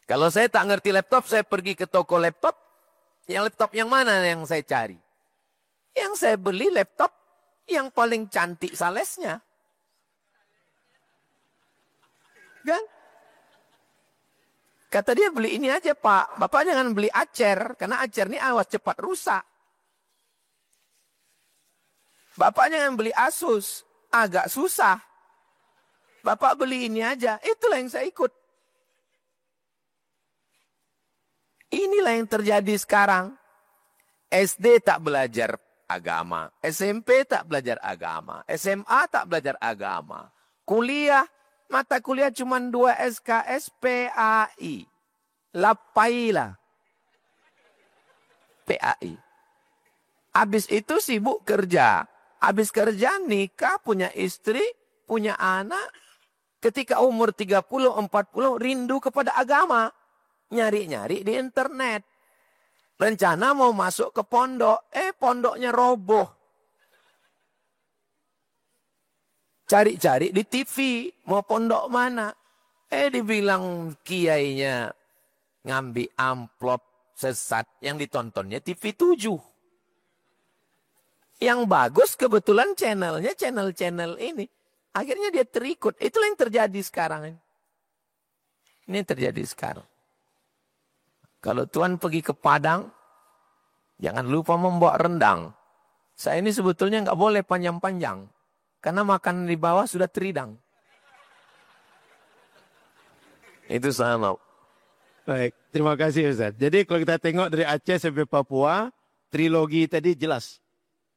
Speaker 1: Kalau saya tak ngerti laptop, saya pergi ke toko laptop. Yang laptop yang mana yang saya cari? Yang saya beli laptop yang paling cantik salesnya. Kan? Kata dia, beli ini aja Pak. Bapak jangan beli Acer. Karena Acer ini awas cepat rusak. Bapak jangan beli Asus. Agak susah. Bapak beli ini aja. Itulah yang saya ikut. Inilah yang terjadi sekarang. SD tak belajar agama. SMP tak belajar agama. SMA tak belajar agama. Kuliah, mata kuliah cuma 2 SKS PAI. Lapailah. PAI. Habis itu sibuk kerja. Habis kerja nikah, punya istri, punya anak. Ketika umur 30, 40 rindu kepada agama. Nyari-nyari di internet. Rencana mau masuk ke pondok. Pondoknya roboh. Cari-cari di TV. Mau pondok mana? Dibilang kiainya ngambil amplop sesat. Yang ditontonnya TV 7. Yang bagus kebetulan channelnya channel-channel ini. Akhirnya dia terikut. Itulah yang terjadi sekarang. Ini yang terjadi sekarang. Kalau Tuhan pergi ke Padang, jangan lupa membawa rendang. Saya ini sebetulnya nggak boleh panjang-panjang. Karena makan di bawah sudah teridang. Itu sama.
Speaker 3: Baik, terima kasih Ustaz. Jadi kalau kita tengok dari Aceh sampai Papua, trilogi tadi jelas.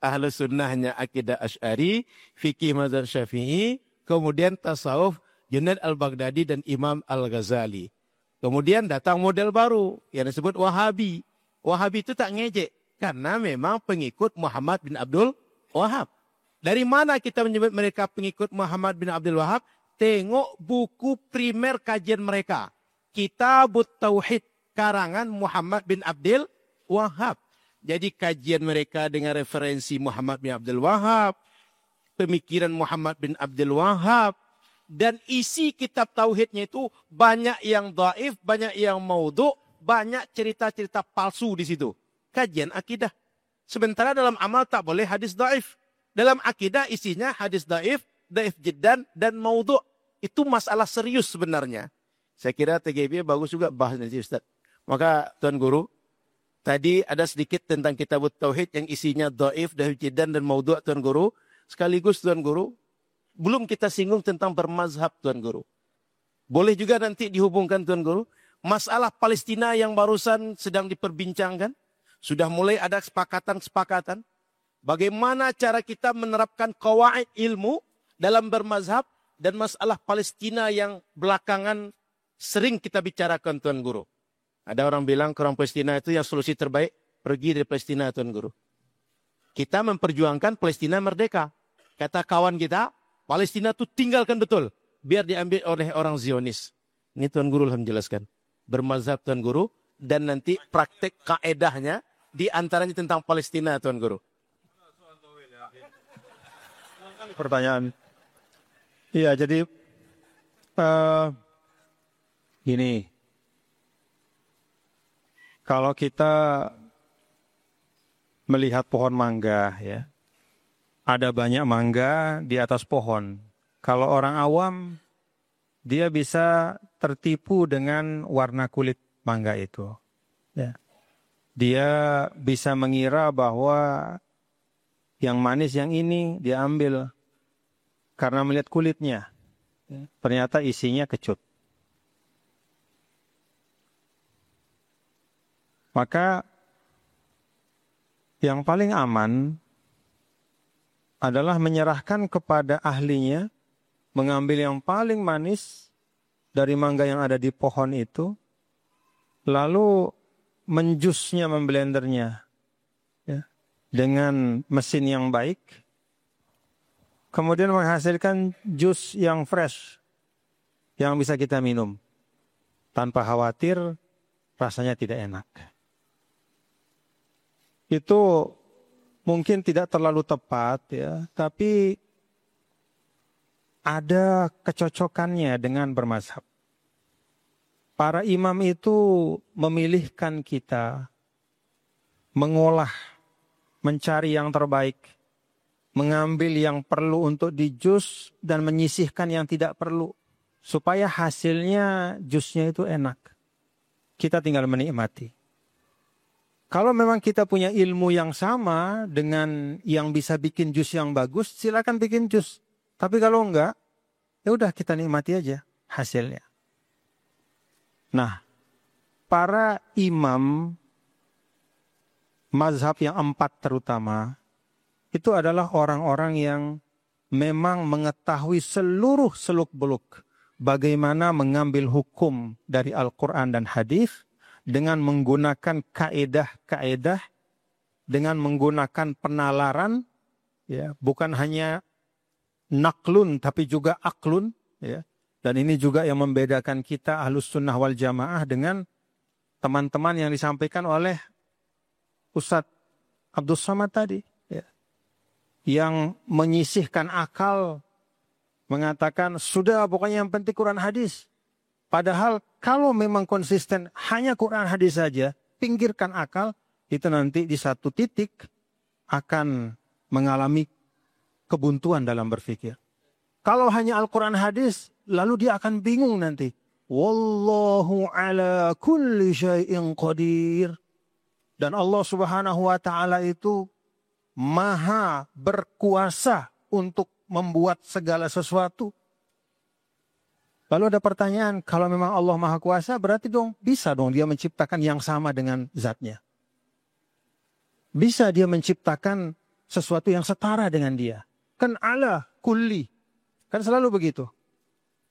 Speaker 3: Ahlus Sunnahnya akidah Asy'ari, fikih mazhab Syafi'i, kemudian tasawuf Junaid al-Baghdadi dan Imam al-Ghazali. Kemudian datang model baru yang disebut Wahabi. Wahabi itu tak ngejek karena memang pengikut Muhammad bin Abdul Wahab. Dari mana kita menyebut mereka pengikut Muhammad bin Abdul Wahab? Tengok buku primer kajian mereka. Kitabut Tauhid karangan Muhammad bin Abdul Wahab. Jadi kajian mereka dengan referensi Muhammad bin Abdul Wahab, pemikiran Muhammad bin Abdul Wahab, dan isi kitab tauhidnya itu banyak yang dhaif, banyak yang maudhu', banyak cerita-cerita palsu di situ. Kajian akidah. Sementara dalam amal tak boleh hadis dhaif. Dalam akidah isinya hadis dhaif, dhaif jiddan, dan maudhu'. Itu masalah serius sebenarnya. Saya kira TGB bagus juga bahas nanti Ustaz. Maka Tuan Guru, tadi ada sedikit tentang kitab tauhid yang isinya dhaif, dhaif jiddan, dan maudhu' Tuan Guru. Sekaligus Tuan Guru, belum kita singgung tentang bermazhab Tuan Guru. Boleh juga nanti dihubungkan Tuan Guru. Masalah Palestina yang barusan sedang diperbincangkan. Sudah mulai ada kesepakatan-kesepakatan. Bagaimana cara kita menerapkan qawaid ilmu dalam bermazhab. Dan masalah Palestina yang belakangan sering kita bicarakan Tuan Guru. Ada orang bilang orang Palestina itu yang solusi terbaik. Pergi dari Palestina Tuan Guru. Kita memperjuangkan Palestina merdeka. Kata kawan kita, Palestina itu tinggalkan betul. Biar diambil oleh orang Zionis. Ini Tuan Guru alhamdulillah jelaskan. Bermazhab Tuan Guru. Dan nanti praktek kaedahnya. Di antaranya tentang Palestina Tuan Guru.
Speaker 4: Pertanyaan. Iya, jadi gini. Kalau kita melihat pohon mangga, ya, ada banyak mangga di atas pohon. Kalau orang awam, dia bisa tertipu dengan warna kulit mangga itu. Ya. Dia bisa mengira bahwa yang manis yang ini dia ambil karena melihat kulitnya. Ya. Ternyata isinya kecut. Maka yang paling aman adalah menyerahkan kepada ahlinya, mengambil yang paling manis dari mangga yang ada di pohon itu, lalu menjusnya, memblendernya ya, dengan mesin yang baik, kemudian menghasilkan jus yang fresh, yang bisa kita minum, tanpa khawatir rasanya tidak enak. Itu mungkin tidak terlalu tepat ya, tapi ada kecocokannya dengan bermazhab. Para imam itu memilihkan kita mengolah, mencari yang terbaik, mengambil yang perlu untuk dijus dan menyisihkan yang tidak perlu, supaya hasilnya jusnya itu enak. Kita tinggal menikmati. Kalau memang kita punya ilmu yang sama dengan yang bisa bikin jus yang bagus, silakan bikin jus. Tapi kalau enggak, ya udah kita nikmati aja hasilnya. Nah, para imam mazhab yang 4 terutama, itu adalah orang-orang yang memang mengetahui seluruh seluk-beluk bagaimana mengambil hukum dari Al-Quran dan hadis dengan menggunakan kaedah-kaedah, dengan menggunakan penalaran, ya, bukan hanya naklun tapi juga aklun, ya. Dan ini juga yang membedakan kita Ahlus Sunnah wal Jamaah dengan teman-teman yang disampaikan oleh Ustadz Abdul Somad tadi, ya, yang menyisihkan akal, mengatakan sudah pokoknya yang penting Quran hadis. Padahal kalau memang konsisten hanya Quran hadis saja, pinggirkan akal, itu nanti di satu titik akan mengalami kebuntuan dalam berpikir. Kalau hanya Al-Quran hadis, lalu dia akan bingung nanti. Wallahu ala kulli syai'in qadir. Dan Allah Subhanahu wa ta'ala itu maha berkuasa untuk membuat segala sesuatu. Lalu ada pertanyaan, kalau memang Allah maha kuasa, berarti bisa dong dia menciptakan yang sama dengan zatnya. Bisa dia menciptakan sesuatu yang setara dengan dia. Kan ala kulli. Kan selalu begitu.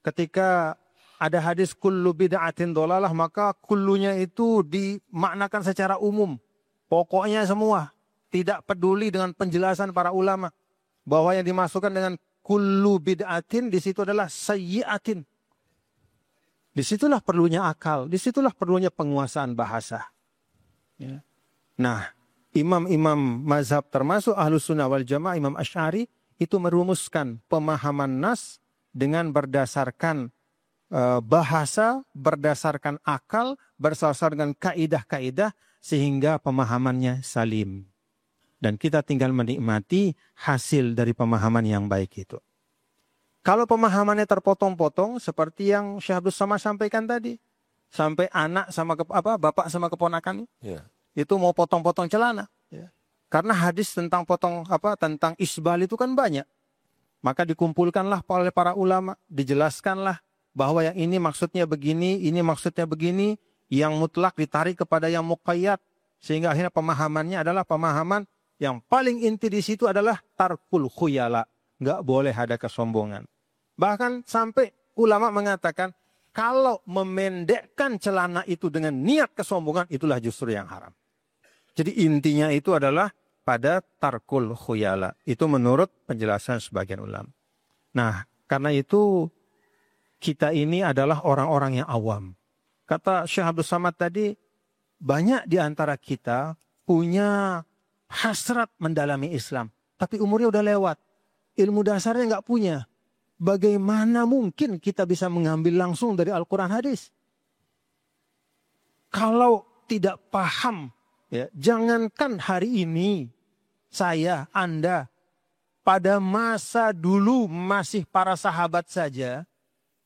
Speaker 4: Ketika ada hadis kullu bid'atin dolalah, maka kullunya itu dimaknakan secara umum. Pokoknya semua. Tidak peduli dengan penjelasan para ulama. Bahwa yang dimasukkan dengan kullu bid'atin di situ adalah sayyi'atin. Disitulah perlunya akal, disitulah perlunya penguasaan bahasa. Ya. Nah, imam-imam mazhab termasuk Ahlus Sunnah wal Jamaah, Imam Asy'ari itu merumuskan pemahaman nas dengan berdasarkan bahasa, berdasarkan akal, berdasarkan kaidah-kaidah sehingga pemahamannya salim. Dan kita tinggal menikmati hasil dari pemahaman yang baik itu. Kalau pemahamannya terpotong-potong seperti yang Syekh Abdul Samad sampaikan tadi, sampai anak sama bapak sama keponakan itu mau potong-potong celana. Ya. Karena hadis tentang tentang isbal itu kan banyak. Maka dikumpulkanlah oleh para ulama, dijelaskanlah bahwa yang ini maksudnya begini, ini maksudnya begini, yang mutlak ditarik kepada yang muqayyad, sehingga akhirnya pemahamannya adalah pemahaman yang paling inti di situ adalah tarkul khuyala. Nggak boleh ada kesombongan. Bahkan sampai ulama mengatakan, kalau memendekkan celana itu dengan niat kesombongan, itulah justru yang haram. Jadi intinya itu adalah pada tarkul khuyala. Itu menurut penjelasan sebagian ulama. Nah, karena itu kita ini adalah orang-orang yang awam. Kata Syekh Abdul Samad tadi, banyak di antara kita punya hasrat mendalami Islam. Tapi umurnya udah lewat. Ilmu dasarnya nggak punya. Bagaimana mungkin kita bisa mengambil langsung dari Al-Quran hadis? Kalau tidak paham, ya, jangankan hari ini, saya, Anda, pada masa dulu masih para sahabat saja,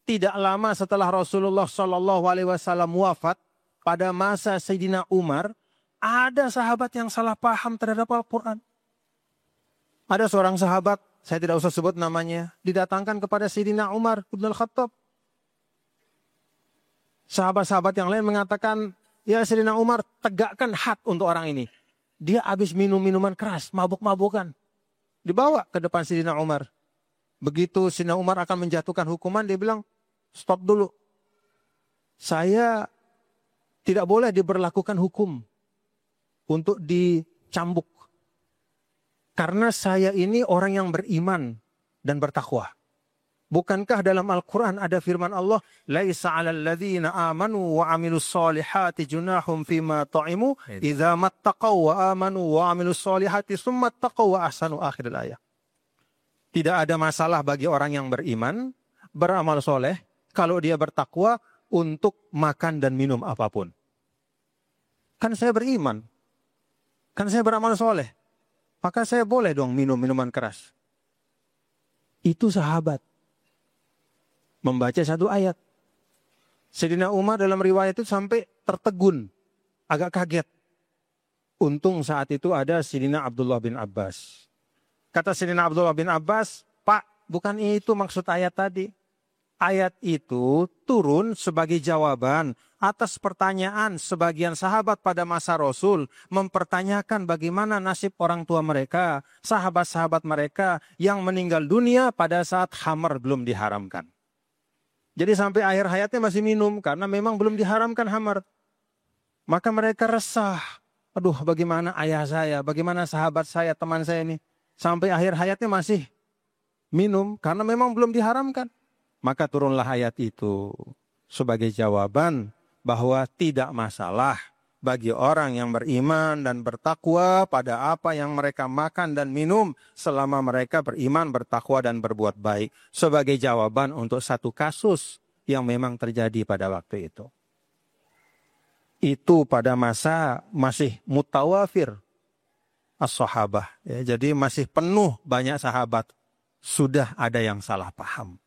Speaker 4: tidak lama setelah Rasulullah SAW wafat, pada masa Sayyidina Umar, ada sahabat yang salah paham terhadap Al-Quran. Ada seorang sahabat, saya tidak usah sebut namanya, didatangkan kepada Sayyidina Umar bin Al-Khattab. Sahabat-sahabat yang lain mengatakan, ya Sayyidina Umar, tegakkan had untuk orang ini. Dia habis minum minuman keras, mabuk-mabukan. Dibawa ke depan Sayyidina Umar. Begitu Sayyidina Umar akan menjatuhkan hukuman, dia bilang, stop dulu. Saya tidak boleh diberlakukan hukum untuk dicambuk. Karena saya ini orang yang beriman dan bertakwa. Bukankah dalam Al-Quran ada firman Allah, Laisa 'alal ladzina amanu wa 'amilus solihati junahum fima ta'imu idza mattaqaw wa amanu wa 'amilus solihati summa taqaw wa ahsanu akhir ayat. Tidak ada masalah bagi orang yang beriman, beramal soleh, kalau dia bertakwa untuk makan dan minum apapun. Kan saya beriman, kan saya beramal soleh. Maka saya boleh dong minum minuman keras. Itu sahabat. Membaca satu ayat. Sayyidina Umar dalam riwayat itu sampai tertegun. Agak kaget. Untung saat itu ada Sayyidina Abdullah bin Abbas. Kata Sayyidina Abdullah bin Abbas, Pak, bukan itu maksud ayat tadi. Ayat itu turun sebagai jawaban atas pertanyaan sebagian sahabat pada masa Rasul, mempertanyakan bagaimana nasib orang tua mereka, sahabat-sahabat mereka yang meninggal dunia pada saat khamar belum diharamkan. Jadi sampai akhir hayatnya masih minum karena memang belum diharamkan khamar. Maka mereka resah. Aduh, bagaimana ayah saya, bagaimana sahabat saya, teman saya ini sampai akhir hayatnya masih minum karena memang belum diharamkan. Maka turunlah ayat itu sebagai jawaban bahwa tidak masalah bagi orang yang beriman dan bertakwa pada apa yang mereka makan dan minum selama mereka beriman, bertakwa dan berbuat baik. Sebagai jawaban untuk satu kasus yang memang terjadi pada waktu itu. Itu pada masa masih mutawafir as-sahabah. Ya, jadi masih penuh banyak sahabat. Sudah ada yang salah paham.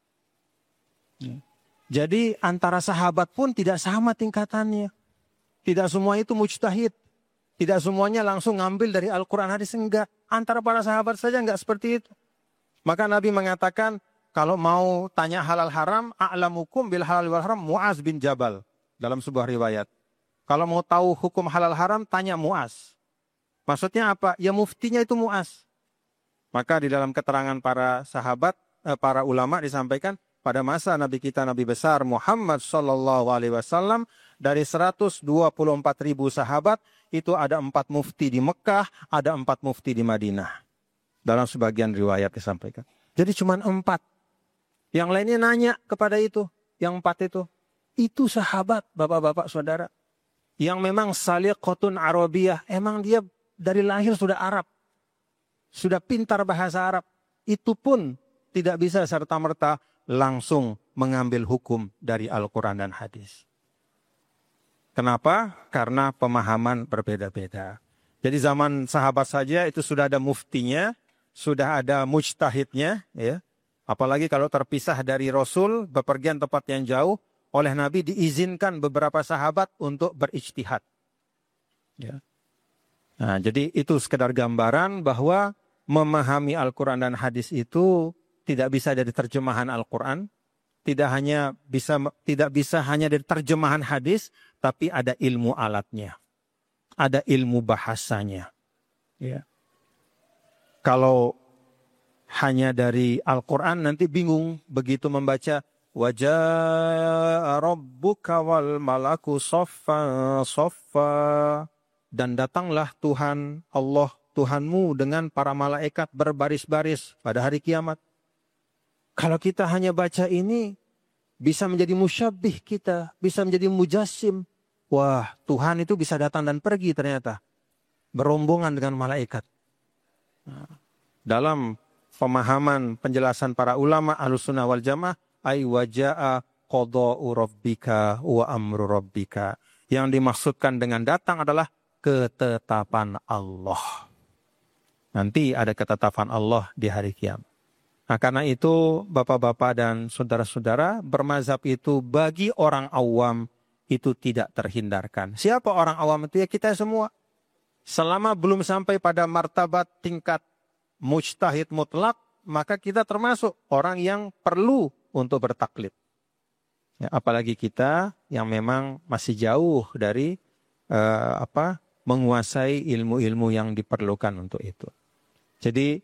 Speaker 4: Jadi antara sahabat pun tidak sama tingkatannya. Tidak semua itu mujtahid. Tidak semuanya langsung ngambil dari Al-Quran hadis, enggak. Antara para sahabat saja enggak seperti itu. Maka Nabi mengatakan, kalau mau tanya halal haram, a'lamukum bil halal wal haram Mu'az bin Jabal. Dalam sebuah riwayat. Kalau mau tahu hukum halal haram, tanya Mu'az. Maksudnya apa? Ya muftinya itu Mu'az. Maka di dalam keterangan para sahabat, para ulama disampaikan pada masa Nabi kita Nabi besar Muhammad Sallallahu Alaihi Wasallam dari 124.000 sahabat itu ada 4 mufti di Mekah, ada 4 mufti di Madinah. Dalam sebagian riwayat disampaikan. Jadi cuma 4. Yang lainnya nanya kepada itu, yang 4 itu sahabat, bapak-bapak, saudara, yang memang saliqatun Arabiyah, emang dia dari lahir sudah Arab, sudah pintar bahasa Arab, itu pun tidak bisa serta-merta langsung mengambil hukum dari Al-Quran dan hadis. Kenapa? Karena pemahaman berbeda-beda. Jadi zaman sahabat saja itu sudah ada muftinya, sudah ada mujtahidnya, ya. Apalagi kalau terpisah dari Rasul, bepergian tempat yang jauh, oleh Nabi diizinkan beberapa sahabat untuk berijtihad. Ya. Nah, jadi itu sekedar gambaran bahwa memahami Al-Quran dan hadis itu tidak bisa dari terjemahan Al-Quran, tidak bisa hanya dari terjemahan hadis, tapi ada ilmu alatnya, ada ilmu bahasanya. Ya. Kalau hanya dari Al-Quran nanti bingung begitu membaca wajah rabbuka wal malaku soffa soffa, dan datanglah Tuhan Allah Tuhanmu dengan para malaikat berbaris-baris pada hari kiamat. Kalau kita hanya baca ini bisa menjadi musyabbih kita, bisa menjadi mujassim. Wah, Tuhan itu bisa datang dan pergi ternyata, berombongan dengan malaikat. Nah, dalam pemahaman penjelasan para ulama Ahlussunnah wal Jamaah, ay waja'a qada'u rabbika wa amru rabbika. Yang dimaksudkan dengan datang adalah ketetapan Allah. Nanti ada ketetapan Allah di hari kiamat. Nah, karena itu bapak-bapak dan saudara-saudara, bermazhab itu bagi orang awam itu tidak terhindarkan. Siapa orang awam itu? Ya kita semua. Selama belum sampai pada martabat tingkat mujtahid mutlak, maka kita termasuk orang yang perlu untuk bertaklid. Ya, apalagi kita yang memang masih jauh dari menguasai ilmu-ilmu yang diperlukan untuk itu. Jadi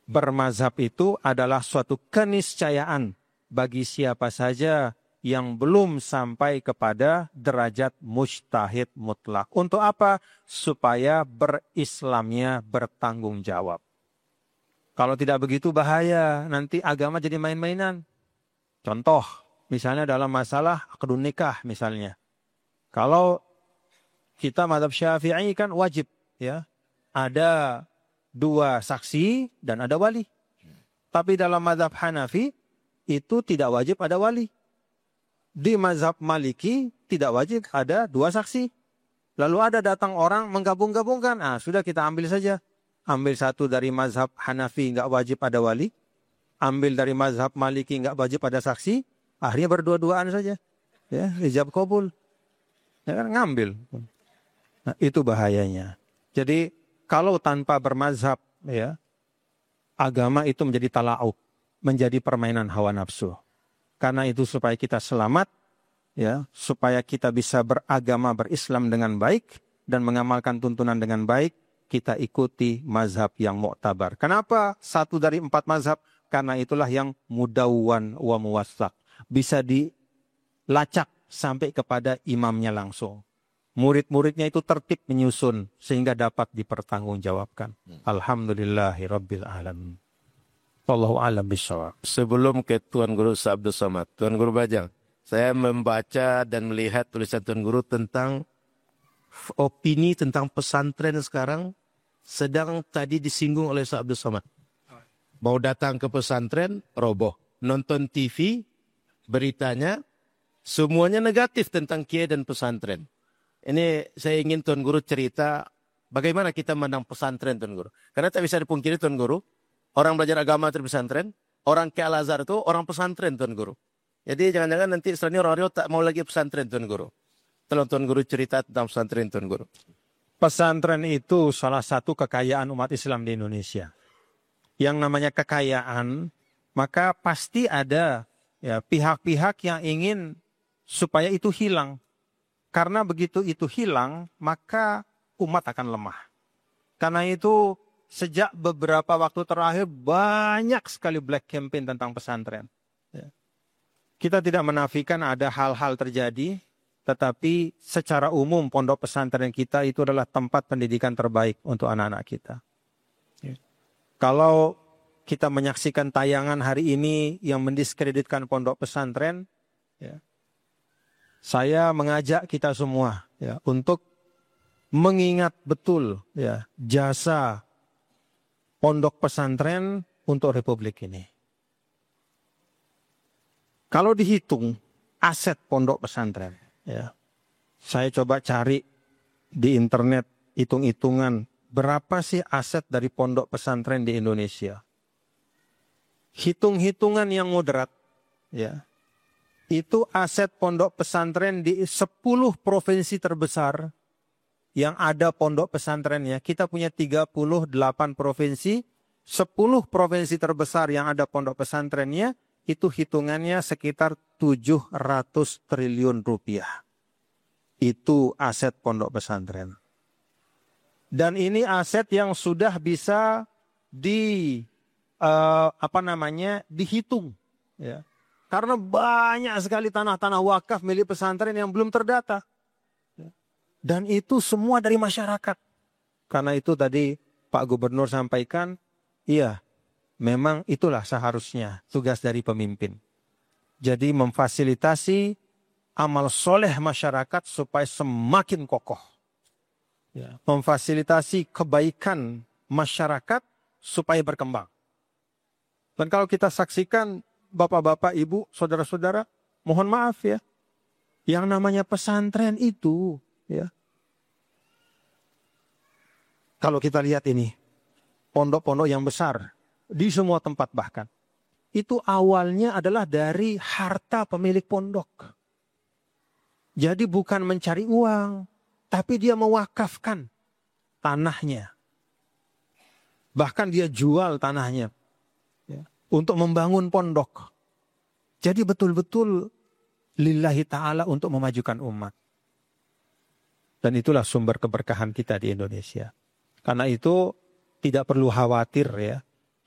Speaker 4: bermazhab itu adalah suatu keniscayaan bagi siapa saja yang belum sampai kepada derajat mujtahid mutlak. Untuk apa? Supaya berislamnya bertanggung jawab. Kalau tidak begitu bahaya, nanti agama jadi main-mainan. Contoh, misalnya dalam masalah akdun nikah misalnya. Kalau kita mazhab Syafi'i kan wajib, ya, ada 2 saksi dan ada wali. Tapi dalam mazhab Hanafi itu tidak wajib ada wali. Di mazhab Maliki tidak wajib ada 2 saksi. Lalu ada datang orang menggabung-gabungkan. Ah, sudah kita ambil saja. Ambil satu dari mazhab Hanafi nggak wajib ada wali. Ambil dari mazhab Maliki nggak wajib ada saksi. Akhirnya berdua-duaan saja. Ya, ijab qabul. Ya kan, ngambil. Nah, itu bahayanya. Jadi kalau tanpa bermazhab, ya, agama itu menjadi tala'ub, menjadi permainan hawa nafsu. Karena itu supaya kita selamat, ya, supaya kita bisa beragama, berislam dengan baik dan mengamalkan tuntunan dengan baik, kita ikuti mazhab yang mu'tabar. Kenapa? 1 dari 4 mazhab, karena itulah yang mudawwan wa muwassaq. Bisa dilacak sampai kepada imamnya langsung. Murid-muridnya itu tertib menyusun sehingga dapat dipertanggungjawabkan. Alhamdulillahirabbil alamin. Wallahu a'lam bishawab.
Speaker 3: Sebelum ke Tuan Guru Abdul Somad, Tuan Guru Bajang, saya membaca dan melihat tulisan Tuan Guru tentang opini tentang pesantren sekarang sedang tadi disinggung oleh Ustaz Abdul Somad. Mau datang ke pesantren, roboh. Nonton TV, beritanya semuanya negatif tentang kiai dan pesantren. Ini saya ingin Tuan Guru cerita bagaimana kita memandang pesantren, Tuan Guru. Karena tak bisa dipungkiri, Tuan Guru, orang belajar agama di pesantren, orang ke Al-Azhar itu orang pesantren, Tuan Guru. Jadi jangan-jangan nanti setelahnya orang-orang tak mau lagi pesantren, Tuan Guru. Tolong Tuan Guru cerita tentang pesantren, Tuan Guru.
Speaker 4: Pesantren itu salah satu kekayaan umat Islam di Indonesia. Yang namanya kekayaan, maka pasti ada, ya, pihak-pihak yang ingin supaya itu hilang. Karena begitu itu hilang, maka umat akan lemah. Karena itu sejak beberapa waktu terakhir banyak sekali black campaign tentang pesantren. Ya. Kita tidak menafikan ada hal-hal terjadi, tetapi secara umum pondok pesantren kita itu adalah tempat pendidikan terbaik untuk anak-anak kita. Ya. Kalau kita menyaksikan tayangan hari ini yang mendiskreditkan pondok pesantren, ya, saya mengajak kita semua ya, untuk mengingat betul ya, jasa pondok pesantren untuk Republik ini. Kalau dihitung aset pondok pesantren, ya, saya coba cari di internet hitung-hitungan berapa sih aset dari pondok pesantren di Indonesia. Hitung-hitungan yang moderat, ya, itu aset pondok pesantren di 10 provinsi terbesar yang ada pondok pesantrennya. Kita punya 38 provinsi, 10 provinsi terbesar yang ada pondok pesantrennya, itu hitungannya sekitar 700 triliun rupiah. Itu aset pondok pesantren. Dan ini aset yang sudah bisa dihitung. Ya. Karena banyak sekali tanah-tanah wakaf milik pesantren yang belum terdata. Dan itu semua dari masyarakat. Karena itu tadi Pak Gubernur sampaikan, iya, memang itulah seharusnya tugas dari pemimpin. Jadi memfasilitasi amal soleh masyarakat supaya semakin kokoh. Ya, memfasilitasi kebaikan masyarakat supaya berkembang. Dan kalau kita saksikan, bapak-bapak, ibu, saudara-saudara, mohon maaf ya, yang namanya pesantren itu, ya, kalau kita lihat ini, pondok-pondok yang besar, di semua tempat bahkan, itu awalnya adalah dari harta pemilik pondok. Jadi bukan mencari uang, tapi dia mewakafkan tanahnya. Bahkan dia jual tanahnya untuk membangun pondok. Jadi betul-betul lillahi ta'ala untuk memajukan umat. Dan itulah sumber keberkahan kita di Indonesia. Karena itu tidak perlu khawatir ya,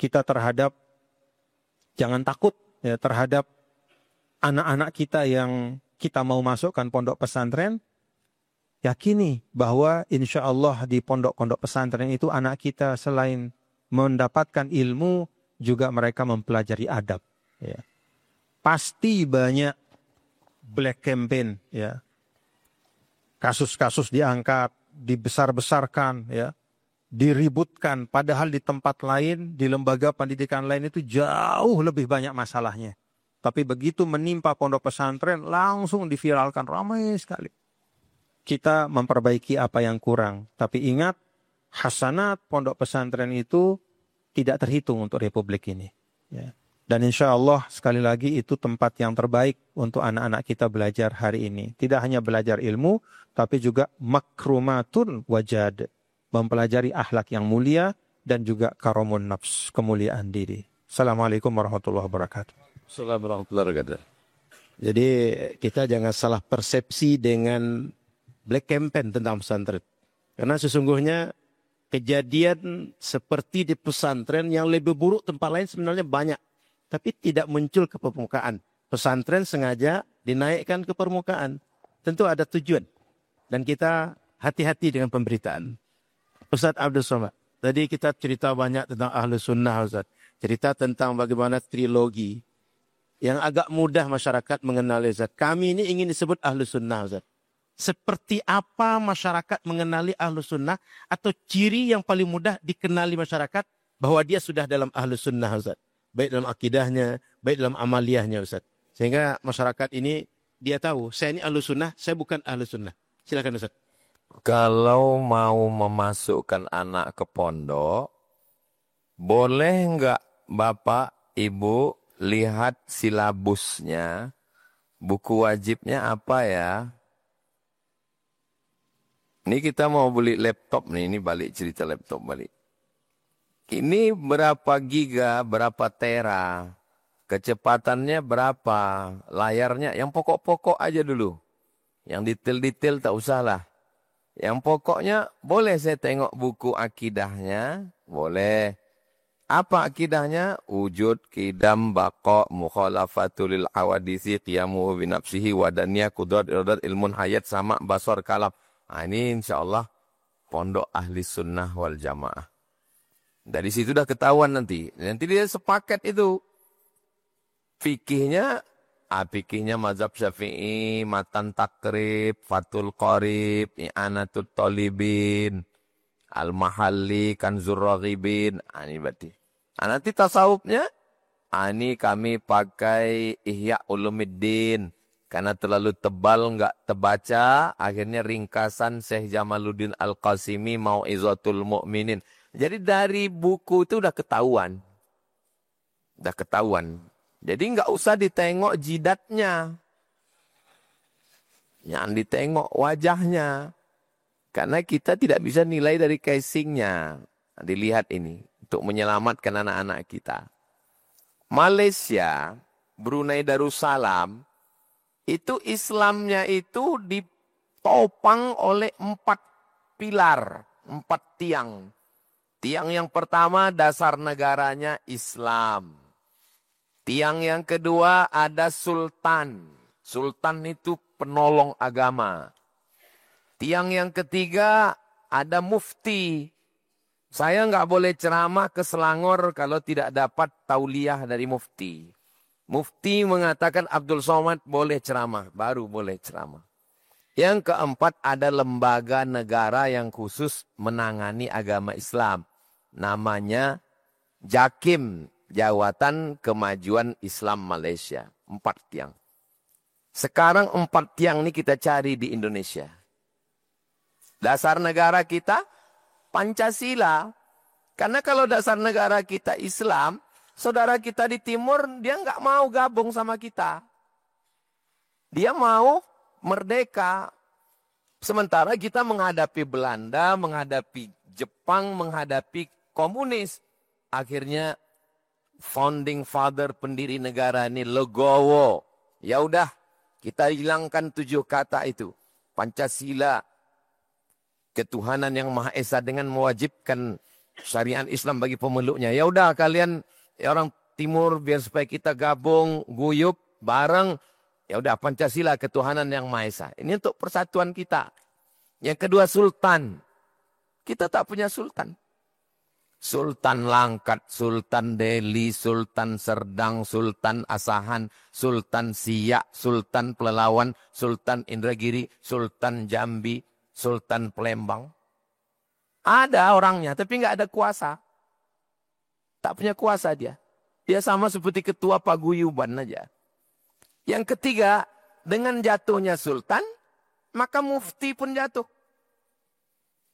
Speaker 4: kita terhadap, jangan takut ya, terhadap anak-anak kita yang kita mau masukkan pondok pesantren. Yakini bahwa insya Allah di pondok-pondok pesantren itu anak kita selain mendapatkan ilmu, juga mereka mempelajari adab. Ya. Pasti banyak black campaign, ya. Kasus-kasus diangkat, dibesar-besarkan, ya, diributkan. Padahal di tempat lain, di lembaga pendidikan lain itu jauh lebih banyak masalahnya. Tapi begitu menimpa pondok pesantren, langsung diviralkan, ramai sekali. Kita memperbaiki apa yang kurang. Tapi ingat, hasanat pondok pesantren itu tidak terhitung untuk Republik ini. Ya. Dan insya Allah sekali lagi itu tempat yang terbaik untuk anak-anak kita belajar hari ini. Tidak hanya belajar ilmu, tapi juga makrumatun wajad. Mempelajari akhlak yang mulia dan juga karomun nafs, kemuliaan diri. Assalamualaikum warahmatullahi wabarakatuh.
Speaker 1: Assalamualaikum warahmatullahi wabarakatuh.
Speaker 3: Jadi kita jangan salah persepsi dengan black campaign tentang pesantren. Karena sesungguhnya kejadian seperti di pesantren yang lebih buruk tempat lain sebenarnya banyak. Tapi tidak muncul ke permukaan. Pesantren sengaja dinaikkan ke permukaan. Tentu ada tujuan. Dan kita hati-hati dengan pemberitaan. Ustaz Abdul Somad, tadi kita cerita banyak tentang Ahlus Sunnah, Ustaz. Cerita tentang bagaimana trilogi. Yang agak mudah masyarakat mengenali, Ustaz. Kami ini ingin disebut Ahlus Sunnah, Ustaz. Seperti apa masyarakat mengenali Ahlus Sunnah atau ciri yang paling mudah dikenali masyarakat bahwa dia sudah dalam Ahlus Sunnah, Ustaz. Baik dalam akidahnya, baik dalam amaliyahnya, Ustaz. Sehingga masyarakat ini dia tahu, saya ini Ahlus Sunnah, saya bukan Ahlus Sunnah. Silakan, Ustaz.
Speaker 1: Kalau mau memasukkan anak ke pondok, boleh enggak Bapak, Ibu lihat silabusnya, buku wajibnya apa ya? Ini kita mau beli laptop nih, ini balik cerita laptop balik. Ini berapa giga, berapa tera, kecepatannya berapa, layarnya, yang pokok-pokok aja dulu. Yang detail-detail tak usah lah. Yang pokoknya boleh saya tengok buku akidahnya, Boleh. Apa akidahnya? Wujud, qidam, baqa, mukhalafatul lil awadisi, qiyamu binafsihi, wadaniyah, kudrat, iradat, ilmun, hayat, sama, basar, kalam. Nah, ini insyaAllah pondok ahli sunnah wal jamaah. Dari situ dah ketahuan nanti. Nanti dia sepaket itu. Fikihnya mazhab Syafi'i, matan takrib, fatul qarib, i'anatul talibin, al-mahalli, kanzur raghibin. Ini berarti. Nanti tasawufnya, ini kami pakai Ihya Ulumuddin. Karena terlalu tebal, enggak terbaca. Akhirnya ringkasan Syekh Jamaluddin Al-Qasimi, Mau'izatul Mu'minin. Jadi dari buku itu udah ketahuan. Udah ketahuan. Jadi enggak usah ditengok jidatnya. Yang ditengok wajahnya. Karena kita tidak bisa nilai dari casingnya. Dilihat ini. Untuk menyelamatkan anak-anak kita. Malaysia, Brunei Darussalam, itu Islamnya itu ditopang oleh 4 pilar, 4 tiang. Tiang yang pertama dasar negaranya Islam. Tiang yang kedua ada sultan. Sultan itu penolong agama. Tiang yang ketiga ada mufti. Saya nggak boleh ceramah ke Selangor kalau tidak dapat tauliah dari mufti. Mufti mengatakan Abdul Somad boleh ceramah, baru boleh ceramah. Yang keempat ada lembaga negara yang khusus menangani agama Islam. Namanya JAKIM, Jawatan Kemajuan Islam Malaysia. 4 tiang. Sekarang 4 tiang ini kita cari di Indonesia. Dasar negara kita Pancasila. Karena kalau dasar negara kita Islam, saudara kita di timur, dia nggak mau gabung sama kita. Dia mau merdeka. Sementara kita menghadapi Belanda, menghadapi Jepang, menghadapi komunis. Akhirnya founding father pendiri negara ini legowo. Ya udah, kita hilangkan 7 kata itu. Pancasila, ketuhanan yang Maha Esa dengan mewajibkan syariat Islam bagi pemeluknya. Ya udah kalian orang timur biar supaya kita gabung, guyup bareng. Ya udah Pancasila ketuhanan yang Maha Esa. Ini untuk persatuan kita. Yang kedua sultan. Kita tak punya sultan. Sultan Langkat, Sultan Delhi, Sultan Serdang, Sultan Asahan, Sultan Siak, Sultan Pelalawan, Sultan Indragiri, Sultan Jambi, Sultan Palembang. Ada orangnya, tapi nggak ada kuasa. Tak punya kuasa dia. Dia sama seperti ketua paguyuban aja. Yang ketiga, dengan jatuhnya sultan, maka mufti pun jatuh.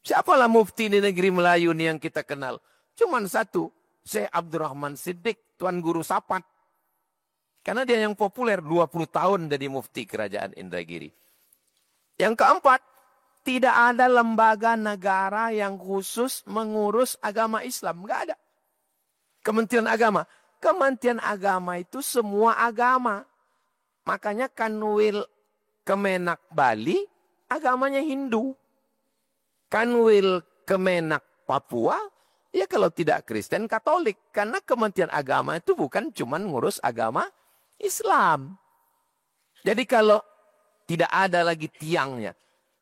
Speaker 1: Siapalah mufti di negeri Melayu ini yang kita kenal? Cuman satu, Syekh Abdurrahman Siddiq, Tuan Guru Sapat. Karena dia yang populer 20 tahun jadi mufti kerajaan Indragiri. Yang keempat, tidak ada lembaga negara yang khusus mengurus agama Islam. Enggak ada. Kementerian Agama. Kementerian Agama itu semua agama. Makanya Kanwil Kemenak Bali agamanya Hindu. Kanwil Kemenak Papua, ya kalau tidak Kristen Katolik. Karena Kementerian Agama itu bukan cuma ngurus agama Islam. Jadi kalau tidak ada lagi tiangnya.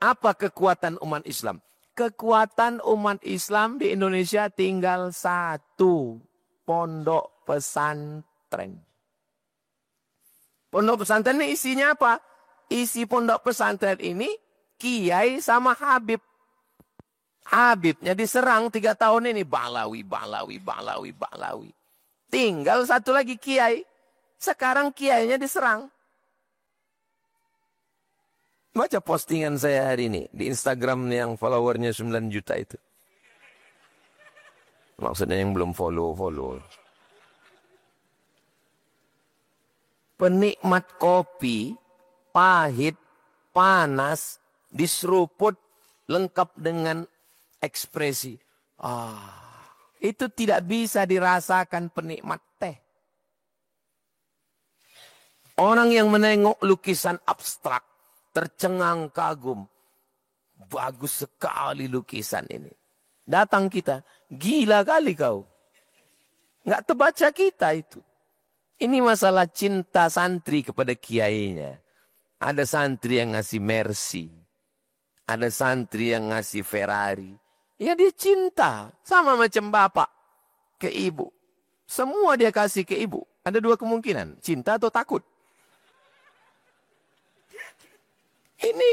Speaker 1: Apa kekuatan umat Islam? Kekuatan umat Islam di Indonesia tinggal 1. Pondok pesantren. Pondok pesantren ini isinya apa? Isi pondok pesantren ini kiai sama habib. Habibnya diserang 3 tahun ini. Balawi. Tinggal 1 lagi kiai. Sekarang kiainya diserang. Baca postingan saya hari ini di Instagram yang followernya 9 juta itu. Maksudnya yang belum follow. Penikmat kopi, pahit, panas, diseruput, lengkap dengan ekspresi. Itu tidak bisa dirasakan penikmat teh. Orang yang menengok lukisan abstrak, tercengang kagum. Bagus sekali lukisan ini. Datang kita, gila kali kau. Nggak terbaca kita itu. Ini masalah cinta santri kepada kiainya. Ada santri yang ngasih Mercy. Ada santri yang ngasih Ferrari. Ya dia cinta. Sama macam bapak ke ibu. Semua dia kasih ke ibu. Ada dua kemungkinan. Cinta atau takut. Ini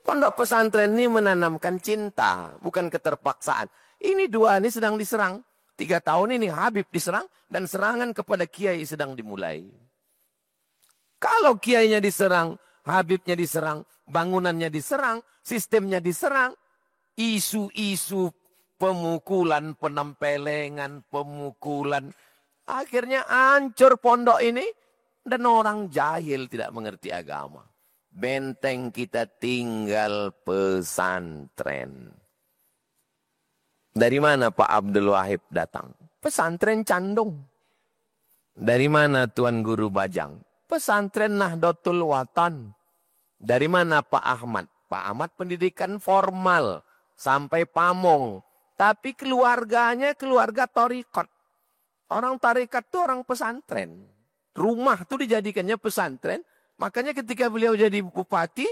Speaker 1: pondok pesantren ini menanamkan cinta. Bukan keterpaksaan. Ini dua ini sedang diserang. 3 tahun ini Habib diserang. Dan serangan kepada kiai sedang dimulai. Kalau kiainya diserang, Habibnya diserang, bangunannya diserang, sistemnya diserang. Isu-isu pemukulan, penampelengan, pemukulan. Akhirnya hancur pondok ini. Dan orang jahil tidak mengerti agama. Benteng kita tinggal pesantren. Dari mana Pak Abdul Wahid datang? Pesantren Candung. Dari mana Tuan Guru Bajang? Pesantren Nahdlatul Watan. Dari mana Pak Ahmad? Pak Ahmad pendidikan formal sampai Pamong. Tapi keluarganya keluarga tarikat. Orang tarikat itu orang pesantren. Rumah itu dijadikannya pesantren. Makanya ketika beliau jadi bupati,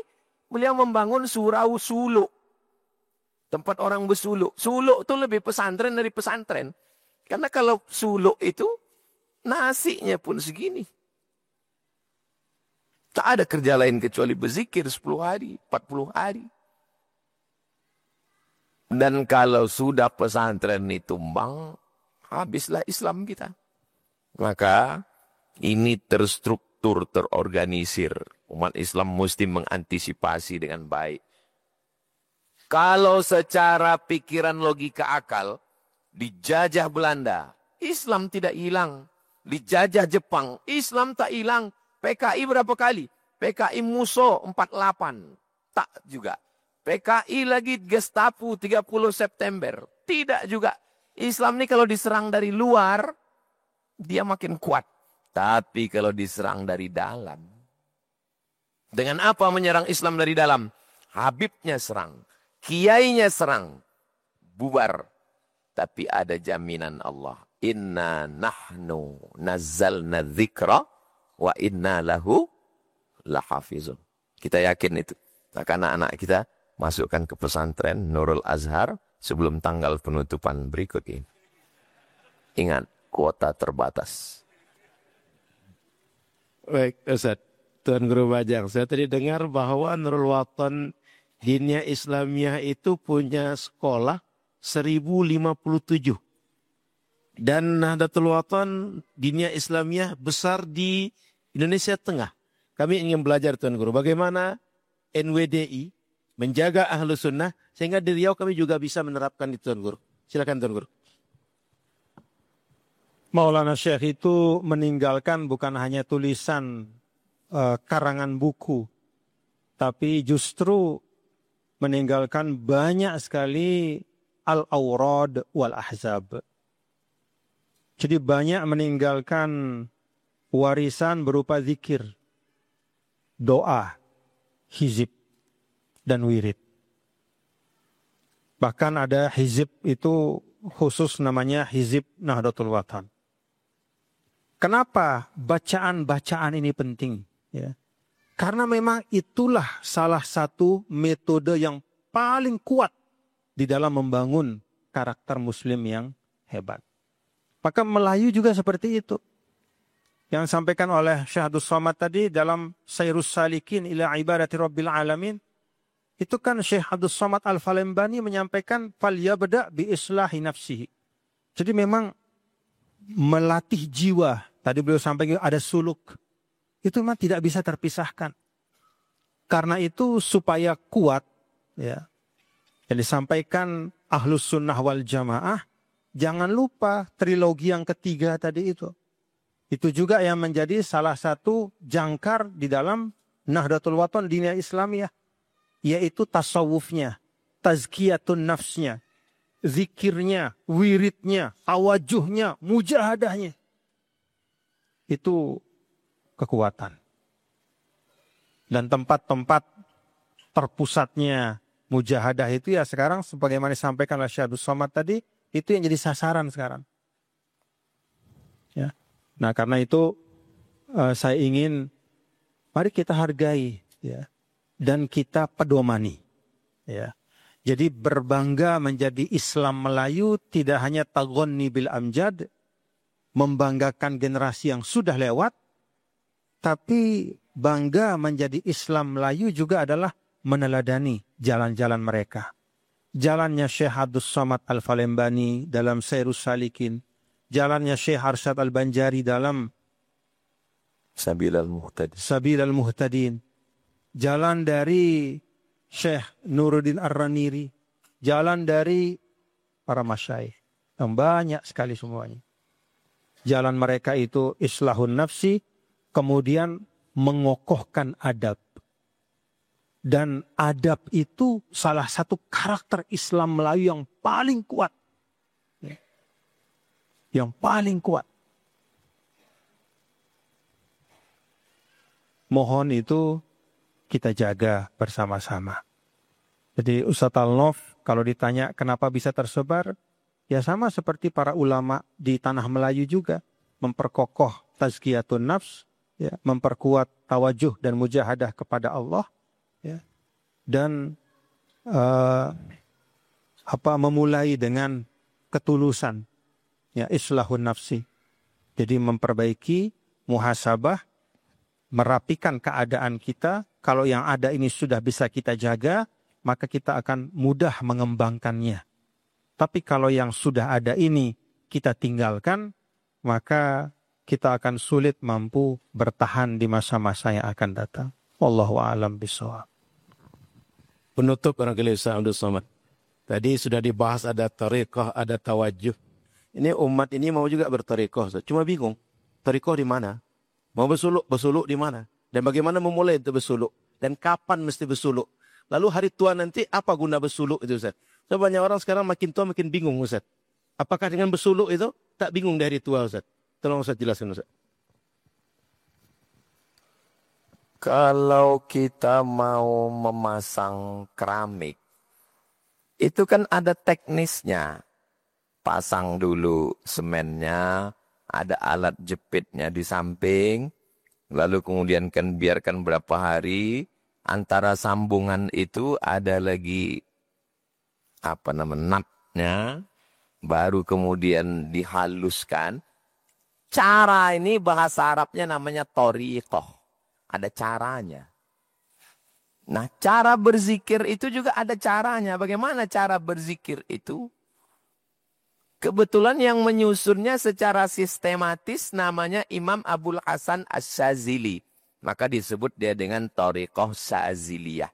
Speaker 1: beliau membangun surau suluk. Tempat orang bersuluk. Suluk itu lebih pesantren dari pesantren. Karena kalau suluk itu, nasinya pun segini. Tak ada kerja lain kecuali berzikir 10 hari, 40 hari. Dan kalau sudah pesantren itu tumbang, habislah Islam kita. Maka ini terstruktur, terorganisir. Umat Islam mesti mengantisipasi dengan baik. Kalau secara pikiran logika akal, dijajah Belanda, Islam tidak hilang. Dijajah Jepang, Islam tak hilang. PKI berapa kali? PKI Musso 48. Tak juga. PKI lagi Gestapo 30 September. Tidak juga. Islam ini kalau diserang dari luar, dia makin kuat. Tapi kalau diserang dari dalam. Dengan apa menyerang Islam dari dalam? Habibnya serang. Kiainya serang. Bubar. Tapi ada jaminan Allah. Inna nahnu nazzalna dzikra wa inna lahu lahafizun. Kita yakin itu. Maka anak-anak kita masukkan ke pesantren Nurul Azhar sebelum tanggal penutupan berikut ini. Ingat, kuota terbatas.
Speaker 3: Baik, Ustaz. Tuan Guru Bajang, saya tadi dengar bahwa Nurul Watan Dinia Islamiyah itu punya sekolah 1057. Dan Nahdlatul Watan Dinia Islamiyah besar di Indonesia Tengah. Kami ingin belajar Tuan Guru bagaimana NWDI menjaga Ahlus Sunnah sehingga di Riau kami juga bisa menerapkan itu Tuan Guru. Silakan Tuan Guru.
Speaker 4: Maulana Syekh itu meninggalkan bukan hanya tulisan karangan buku, tapi justru meninggalkan banyak sekali al-awrad wal-ahzab. Jadi banyak meninggalkan warisan berupa zikir, doa, hizib, dan wirid. Bahkan ada hizib itu khusus namanya hizib Nahdlatul Watan. Kenapa bacaan-bacaan ini penting? Ya. Karena memang itulah salah satu metode yang paling kuat di dalam membangun karakter muslim yang hebat. Maka Melayu juga seperti itu. Yang disampaikan oleh Syekh Abdus Somad tadi dalam Sayrus Salikin ila ibadati Rabbil Alamin. Itu kan Syekh Abdus Somad Al-Falembani menyampaikan falyabda bi islahi nafsihi. Jadi memang melatih jiwa. Tadi beliau sampaikan ada suluk. Itu memang tidak bisa terpisahkan. Karena itu supaya kuat, ya, yang disampaikan Ahlus Sunnah wal Jamaah, jangan lupa trilogi yang ketiga tadi itu. Itu juga yang menjadi salah satu jangkar di dalam Nahdlatul Watan Dinia Islamiyah. Yaitu tasawufnya, tazkiyatun nafsnya, zikirnya, wiridnya, tawajuhnya, mujahadahnya. Itu kekuatan. Dan tempat-tempat terpusatnya mujahadah itu ya sekarang sebagaimana disampaikan oleh Syekh Abdus Somad tadi, itu yang jadi sasaran sekarang. Ya. Nah karena itu saya ingin mari kita hargai ya, dan kita pedomani. Ya. Jadi berbangga menjadi Islam Melayu tidak hanya taghonni bil amjad, membanggakan generasi yang sudah lewat, tapi bangga menjadi Islam Melayu juga adalah meneladani jalan-jalan mereka. Jalannya Syekh Abdus Somad Al-Falembani dalam Sairus Salikin, jalannya Syekh Arsyad Al-Banjari dalam Sabil Al-Muhtadin, jalan dari Syekh Nuruddin Ar-Raniri, jalan dari para masyayikh. Yang banyak sekali semuanya. Jalan mereka itu islahun nafsi, kemudian mengokohkan adab. Dan adab itu salah satu karakter Islam Melayu yang paling kuat. Yang paling kuat. Mohon itu kita jaga bersama-sama. Jadi Ustadz Al-Nof kalau ditanya kenapa bisa tersebar, ya sama seperti para ulama di tanah Melayu juga. Memperkokoh tazkiyatun nafs, ya, memperkuat tawajuh dan mujahadah kepada Allah. Ya, dan memulai dengan ketulusan, ya, islahun nafsi. Jadi memperbaiki muhasabah, merapikan keadaan kita. Kalau yang ada ini sudah bisa kita jaga, maka kita akan mudah mengembangkannya. Tapi kalau yang sudah ada ini kita tinggalkan, maka kita akan sulit mampu bertahan di masa-masa yang akan datang. Wallahu a'lam bishawab.
Speaker 3: Penutup barangkali Ustaz Abdul Somad. Tadi sudah dibahas ada tariqah, ada tawajuh. Ini umat ini mau juga bertariqah, cuma bingung. Tariqah di mana? Mau bersuluk di mana? Dan bagaimana memulai itu bersuluk? Dan kapan mesti bersuluk? Lalu hari tua nanti apa guna bersuluk itu Ustaz? So, banyak orang sekarang makin tua makin bingung Ustaz. Apakah dengan bersuluk itu tak bingung dari tua Ustaz? Tolong Ustaz jelaskan Ustaz.
Speaker 1: Kalau kita mau memasang keramik, itu kan ada teknisnya. Pasang dulu semennya, ada alat jepitnya di samping, lalu kemudian kan biarkan berapa hari, antara sambungan itu ada lagi natnya, baru kemudian dihaluskan. Cara ini bahasa Arabnya namanya thariqah. Ada caranya. Nah, cara berzikir itu juga ada caranya. Bagaimana cara berzikir itu? Kebetulan yang menyusunnya secara sistematis namanya Imam Abul Hasan Asy-Syadzili. Maka disebut dia dengan Thariqah Syadziliyah.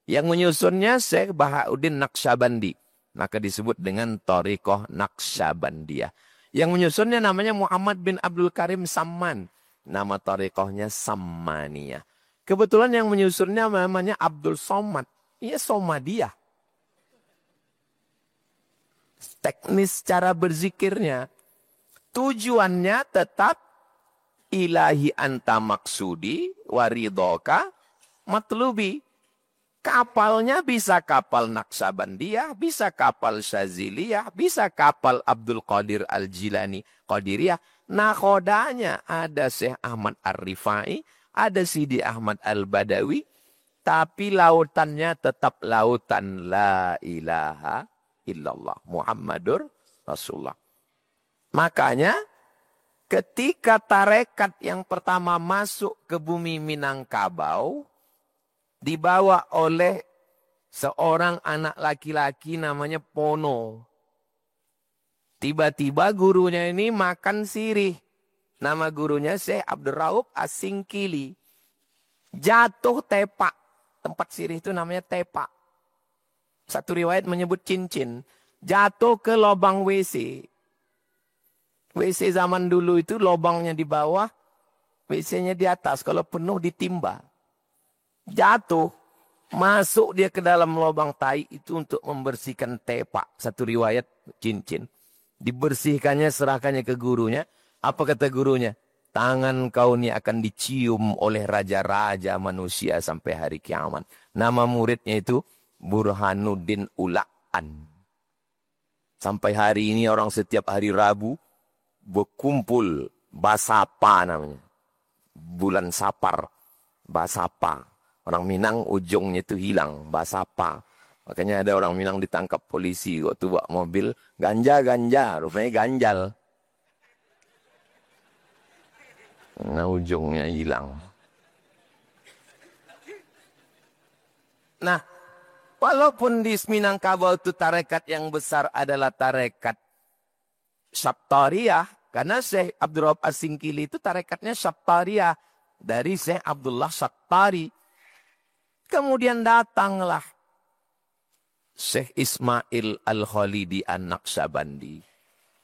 Speaker 1: Yang menyusunnya Syekh Bahauddin Naqsyabandi. Maka disebut dengan Thariqah Naqsyabandiyah. Yang menyusunnya namanya Muhammad bin Abdul Karim Samman. Nama tariqahnya Sammaniyah. Kebetulan yang menyusunnya namanya Abdul Somad. Iya, Somadiyah. Teknis cara berzikirnya. Tujuannya tetap ilahi anta maksudi waridoka matlubi. Kapalnya bisa kapal Naqsyabandiyah, bisa kapal Syadziliyah, bisa kapal Abdul Qadir Al-Jilani Qadiriyah. Nakhodanya ada Syekh Ahmad Ar-Rifai, ada Sidi Ahmad Al-Badawi, tapi lautannya tetap lautan la ilaha illallah Muhammadur Rasulullah. Makanya ketika tarekat yang pertama masuk ke bumi Minangkabau, dibawa oleh seorang anak laki-laki namanya Pono. Tiba-tiba gurunya ini makan sirih. Nama gurunya Syekh Abdul Raub As-Singkili. Jatuh tepak. Tempat sirih itu namanya tepak. Satu riwayat menyebut cincin. Jatuh ke lubang WC. WC zaman dulu itu lubangnya di bawah, WC-nya di atas. Kalau penuh ditimba. Jatuh. Masuk dia ke dalam lubang tai itu untuk membersihkan tepak. Satu riwayat cincin. Dibersihkannya, serahkannya ke gurunya. Apa kata gurunya? Tangan kau ini akan dicium oleh raja-raja manusia sampai hari kiamat. Nama muridnya itu Burhanuddin Ula'an. Sampai hari ini orang setiap hari Rabu berkumpul Basapa namanya. Bulan Sapar. Basapa. Orang Minang ujungnya itu hilang. Basapa. Makanya ada orang Minang ditangkap polisi. Waktu bawa mobil. Ganja. Rupanya ganjal. Nah ujungnya hilang. Nah. Walaupun di Minangkabau itu tarekat yang besar adalah tarekat Syabtariyah. Karena Syekh Abdul Rahab As-Singkili itu tarekatnya Syabtariyah. Dari Syekh Abdullah Syabtari. Kemudian datanglah Syekh Ismail Al-Khalidi An-Naqsyabandi.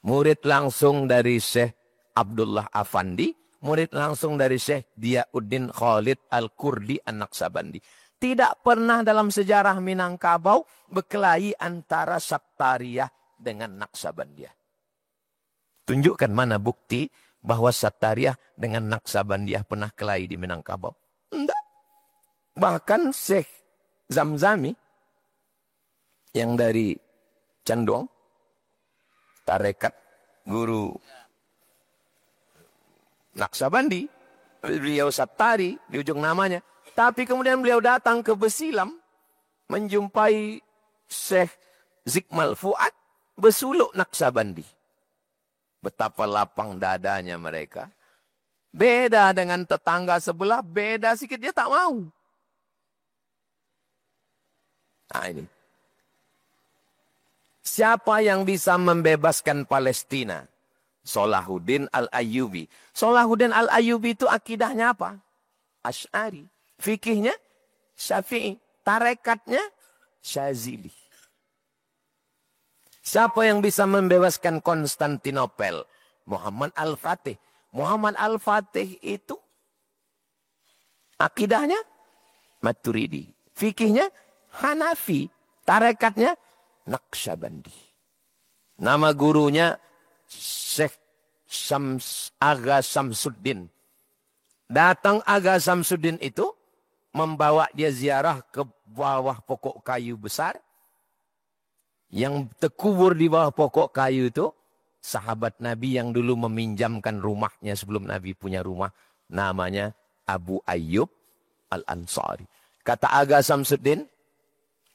Speaker 1: Murid langsung dari Syekh Abdullah Afandi. Murid langsung dari Syekh Diyauddin Khalid Al-Kurdi An-Naqsyabandi. Tidak pernah dalam sejarah Minangkabau berkelahi antara Syabtariyah dengan Naqsyabandiyah. Tunjukkan mana bukti bahwa Syabtariyah dengan Naqsyabandiyah pernah kelahi di Minangkabau. Tidak. Bahkan Syekh Zamzami yang dari Candong, tarekat guru Naqsyabandi, beliau Syabtari di ujung namanya. Tapi kemudian beliau datang ke Besilam, menjumpai Syekh Zikmal Fuad, bersuluk Naqsyabandi. Betapa lapang dadanya mereka. Beda dengan tetangga sebelah, beda sikit dia tak mau. Nah ini. Siapa yang bisa membebaskan Palestina? Salahuddin Al-Ayyubi. Salahuddin Al-Ayyubi itu akidahnya apa? Asy'ari. Fikihnya Syafi'i. Tarekatnya Syazili. Siapa yang bisa membebaskan Konstantinopel? Muhammad Al-Fatih. Muhammad Al-Fatih itu akidahnya Maturidi. Fikihnya Hanafi. Tarekatnya Naqsyabandi. Nama gurunya Syekh Aga Samsuddin. Datang Aga Samsuddin itu membawa dia ziarah ke bawah pokok kayu besar. Yang terkubur di bawah pokok kayu itu sahabat Nabi yang dulu meminjamkan rumahnya sebelum Nabi punya rumah. Namanya Abu Ayyub Al-Ansari. Kata Aga Samsuddin,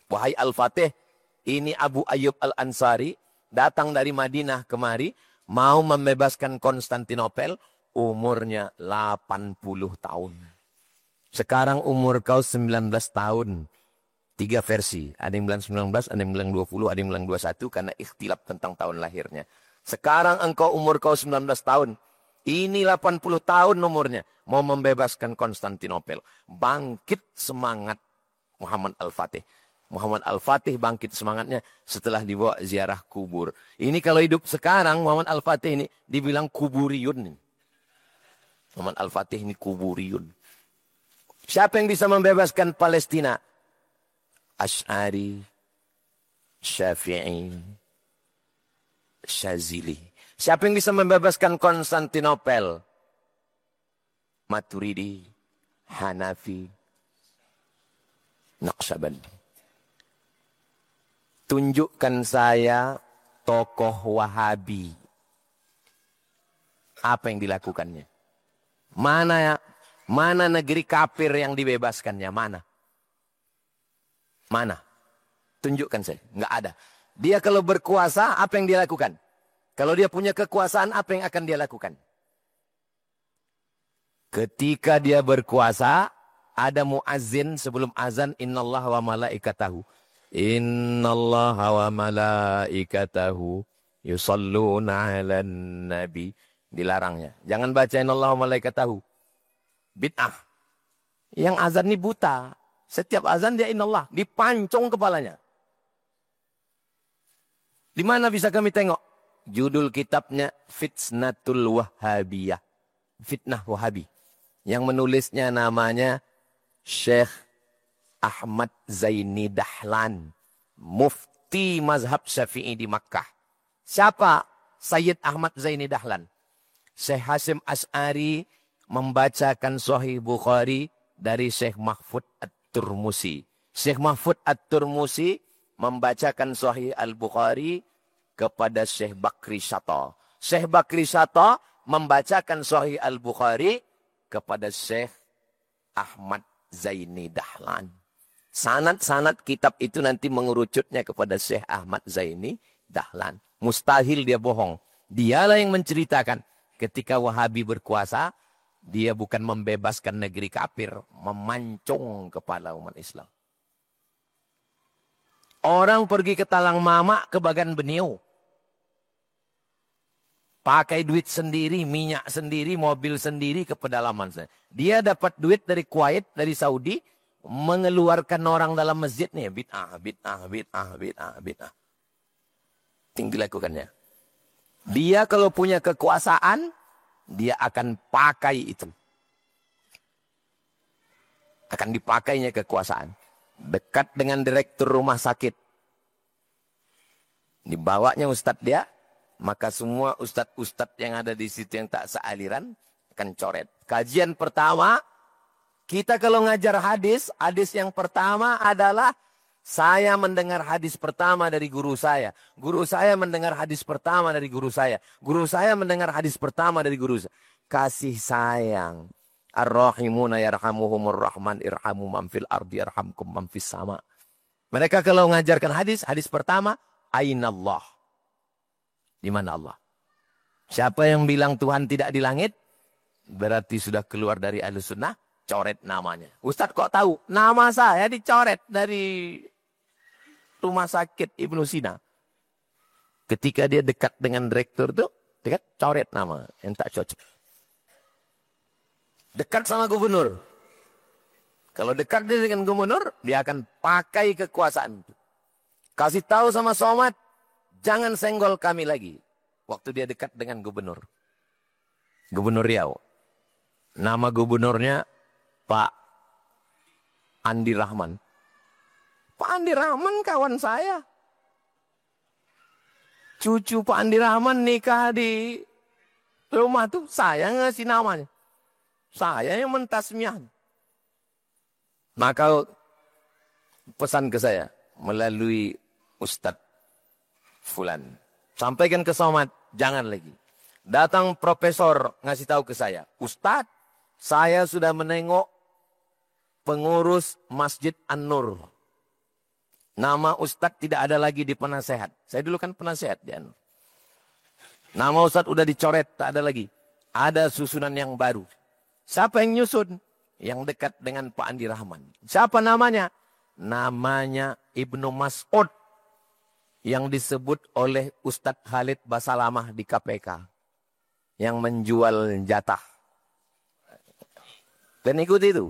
Speaker 1: wahai Al-Fatih, ini Abu Ayyub Al-Ansari datang dari Madinah kemari mau membebaskan Konstantinopel. Umurnya 80 tahun. Sekarang umur kau 19 tahun. 3 versi. Ada yang bilang 19, ada yang bilang 20, ada yang bilang 21. Karena ikhtilaf tentang tahun lahirnya. Sekarang umur kau 19 tahun. Ini 80 tahun umurnya. Mau membebaskan Konstantinopel. Bangkit semangat Muhammad Al-Fatih. Muhammad Al-Fatih bangkit semangatnya setelah dibawa ziarah kubur. Ini kalau hidup sekarang Muhammad Al-Fatih ini dibilang kuburiyun. Muhammad Al-Fatih ini kuburiyun. Siapa yang bisa membebaskan Palestina? Asy'ari, Syafi'i, Syazili. Siapa yang bisa membebaskan Konstantinopel? Maturidi, Hanafi, Naqsyabandi. Tunjukkan saya tokoh Wahabi. Apa yang dilakukannya? Mana negeri kafir yang dibebaskannya? Mana? Tunjukkan saya. Enggak ada. Dia kalau berkuasa, apa yang dia lakukan? Kalau dia punya kekuasaan, apa yang akan dia lakukan? Ketika dia berkuasa, ada muazzin sebelum azan, innallaha wa malaikatahu. Innallaha wa malaikatahu yusalluna 'alan nabi. Dilarangnya. Jangan baca innallaha wa malaikatahu. Bid'ah. Yang azan ini buta. Setiap azan dia inallah. Dipancung kepalanya. Di mana bisa kami tengok? Judul kitabnya Fitnatul Wahhabiyah. Fitnah Wahabi. Yang menulisnya namanya Syekh Ahmad Zaini Dahlan. Mufti mazhab Syafi'i di Makkah. Siapa Sayyid Ahmad Zaini Dahlan? Syekh Hasim Asy'ari membacakan Sahih Bukhari dari Syekh Mahfud At-Turmusi. Syekh Mahfud At-Turmusi membacakan Sahih Al-Bukhari kepada Syekh Bakri Syata. Syekh Bakri Syata membacakan Sahih Al-Bukhari kepada Syekh Ahmad Zaini Dahlan. Sanad-sanad kitab itu nanti mengerucutnya kepada Syekh Ahmad Zaini Dahlan. Mustahil dia bohong. Dialah yang menceritakan ketika Wahabi berkuasa, dia bukan membebaskan negeri kafir, memancung kepala umat Islam. Orang pergi ke Talang Mama, ke Bagan Beniau. Pakai duit sendiri, minyak sendiri, mobil sendiri ke pedalaman. Dia dapat duit dari Kuwait, dari Saudi, mengeluarkan orang dalam masjid nih. Bid'ah. Tinggal lakukannya. Dia kalau punya kekuasaan, dia akan pakai itu. Akan dipakainya kekuasaan. Dekat dengan direktur rumah sakit. Dibawanya ustadz dia, maka semua ustadz-ustadz yang ada di situ yang tak sealiran akan coret. Kajian pertama, kita kalau ngajar hadis, hadis yang pertama adalah saya mendengar hadis pertama dari guru saya. Guru saya mendengar hadis pertama dari guru saya. Guru saya mendengar hadis pertama dari guru saya. Kasih sayang. Ar-Rahimuna yarhamuhumur rahman irhamu man fil ardi yarhamkum man fis sama. Mereka kalau mengajarkan hadis, hadis pertama, Ainallah. Di mana Allah? Siapa yang bilang Tuhan tidak di langit? Berarti sudah keluar dari Ahlussunnah, coret namanya. Ustadz kok tahu? Nama saya dicoret dari rumah sakit Ibnu Sina. Ketika dia dekat dengan direktur itu, dekat coret nama yang tak cocok. Dekat sama gubernur. Kalau dekat dia dengan gubernur, dia akan pakai kekuasaan itu. Kasih tahu sama Somad, jangan senggol kami lagi. Waktu dia dekat dengan gubernur. Gubernur Riau. Nama gubernurnya Pak Andi Rahman. Pak Andi Rahman kawan saya. Cucu Pak Andi Rahman nikah di rumah tuh, saya ngasih namanya. Saya yang mentasmiah. Maka pesan ke saya melalui Ustadz Fulan. Sampaikan ke Somad, jangan lagi. Datang profesor ngasih tahu ke saya. Ustadz, saya sudah menengok pengurus Masjid An-Nur. Nama Ustadz tidak ada lagi di penasehat. Saya dulu kan penasehat di An-Nur. Nama Ustadz udah dicoret, tak ada lagi. Ada susunan yang baru. Siapa yang nyusun? Yang dekat dengan Pak Andi Rahman. Siapa namanya? Namanya Ibnu Mas'ud. Yang disebut oleh Ustadz Khalid Basalamah di KPK. Yang menjual jatah. Dan ikuti itu.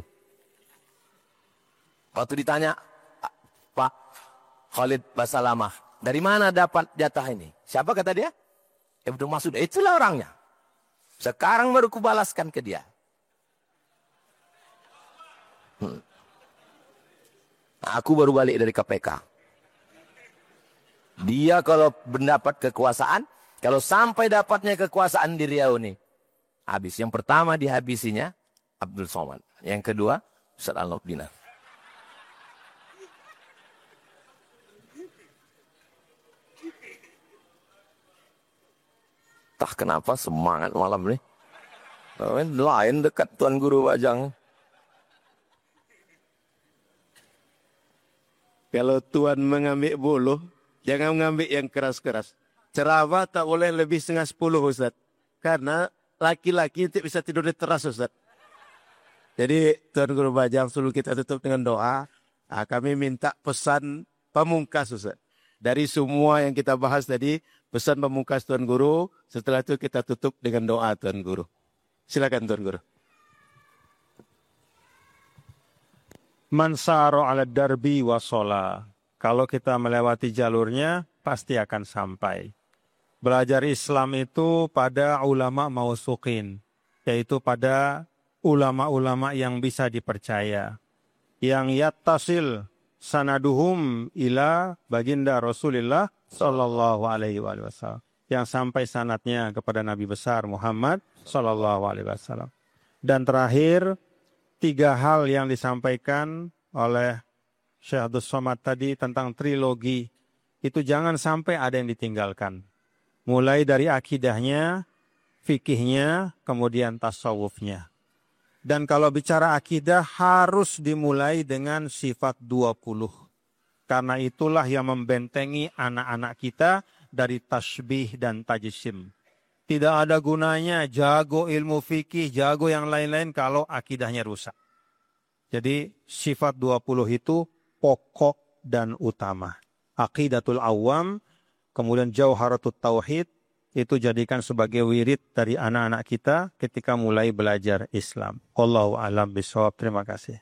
Speaker 1: Waktu ditanya, Pak Khalid Basalamah, dari mana dapat jatah ini? Siapa kata dia? Ibnu Mas'ud. Itulah orangnya. Sekarang baru kubalaskan ke dia. Aku baru balik dari KPK. Dia kalau mendapat kekuasaan, kalau sampai dapatnya kekuasaan di Riau nih, habis. Yang pertama dihabisinya Abdul Somad. Yang kedua, Ustaz Al-Nurdin. Entah kenapa semangat malam nih. Lain dekat Tuan Guru Bajang.
Speaker 3: Kalau Tuan mengambil buluh, jangan mengambil yang keras-keras. Ceramah tak boleh lebih 9:30 Ustaz. Karena laki-laki tidak bisa tidur di teras Ustaz. Jadi Tuan Guru Bajang suruh kita tutup dengan doa. Kami minta pesan pamungkas Ustaz. Dari semua yang kita bahas tadi, pesan pamungkas Tuan Guru. Setelah itu kita tutup dengan doa Tuan Guru. Silakan Tuan Guru.
Speaker 4: Man saro ala darbi wasola. Kalau kita melewati jalurnya, pasti akan sampai. Belajar Islam itu pada ulama mausuqin, yaitu pada ulama-ulama yang bisa dipercaya. Yang yattasil sanaduhum ila baginda Rasulullah sallallahu alaihi wasallam. Yang sampai sanadnya kepada Nabi besar Muhammad sallallahu alaihi wasallam. Dan terakhir, 3 hal yang disampaikan oleh Syekh Abdul Somad tadi tentang trilogi, itu jangan sampai ada yang ditinggalkan. Mulai dari akidahnya, fikihnya, kemudian tasawufnya. Dan kalau bicara akidah harus dimulai dengan sifat 20. Karena itulah yang membentengi anak-anak kita dari tasbih dan tajsim. Tidak ada gunanya jago ilmu fikih, jago yang lain-lain kalau akidahnya rusak. Jadi sifat 20 itu pokok dan utama. Aqidatul awam, kemudian jauharatut tauhid, itu jadikan sebagai wirid dari anak-anak kita ketika mulai belajar Islam. Wallahu a'lam bishawab. Terima kasih.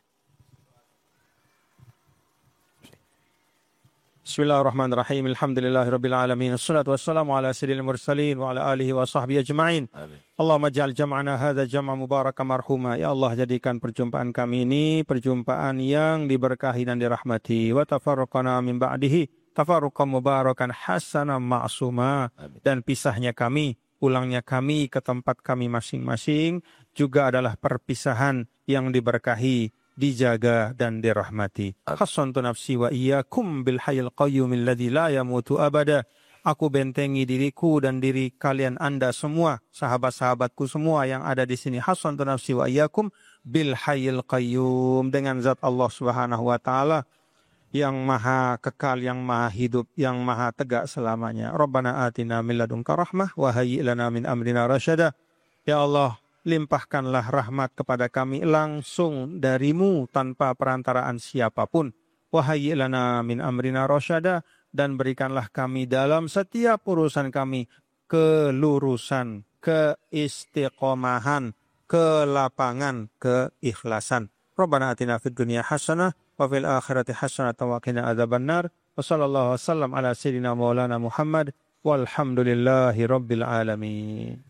Speaker 4: Bismillahirrahmanirrahim. Alhamdulillahirabbil alamin. Wassalatu wassalamu ala sayyidil mursalin wa ala alihi wa sahbihi ajma'in. Allahumma ja'al jam'ana hadza jam'an mubarakan marhuma. Ya Allah, jadikan perjumpaan kami ini perjumpaan yang diberkahi dan dirahmati. Wa tafarraqana min ba'dihi tafarruqan mubarakan hasanan ma'suma. Dan pisahnya kami, pulangnya kami ke tempat kami masing-masing juga adalah perpisahan yang diberkahi, dijaga dan dirahmati. Khassantu nafsi wa iyyakum bil hayyil qayyumil ladzi la yamutu abada. Aku bentengi diriku dan diri kalian Anda semua, sahabat-sahabatku semua yang ada di sini. Khassantu nafsi wa iyyakum bil hayyil qayyum, dengan zat Allah Subhanahu wa taala yang maha kekal, yang maha hidup, yang maha tegak selamanya. Rabbana atina min ladunka rahmah wa hayyi' lana min amrina rasyada. Ya Allah, limpahkanlah rahmat kepada kami langsung darimu tanpa perantaraan siapapun. Wa hayyi' lana min amrina rasyada, dan berikanlah kami dalam setiap urusan kami kelurusan, keistiqomahan, kelapangan, keikhlasan. Rabbana atina fid dunya hasanah wa fil akhirati hasanah wa qina adzabannar. Wa sallallahu wasallam ala sayyidina maulana Muhammad walhamdulillahi rabbil alamin.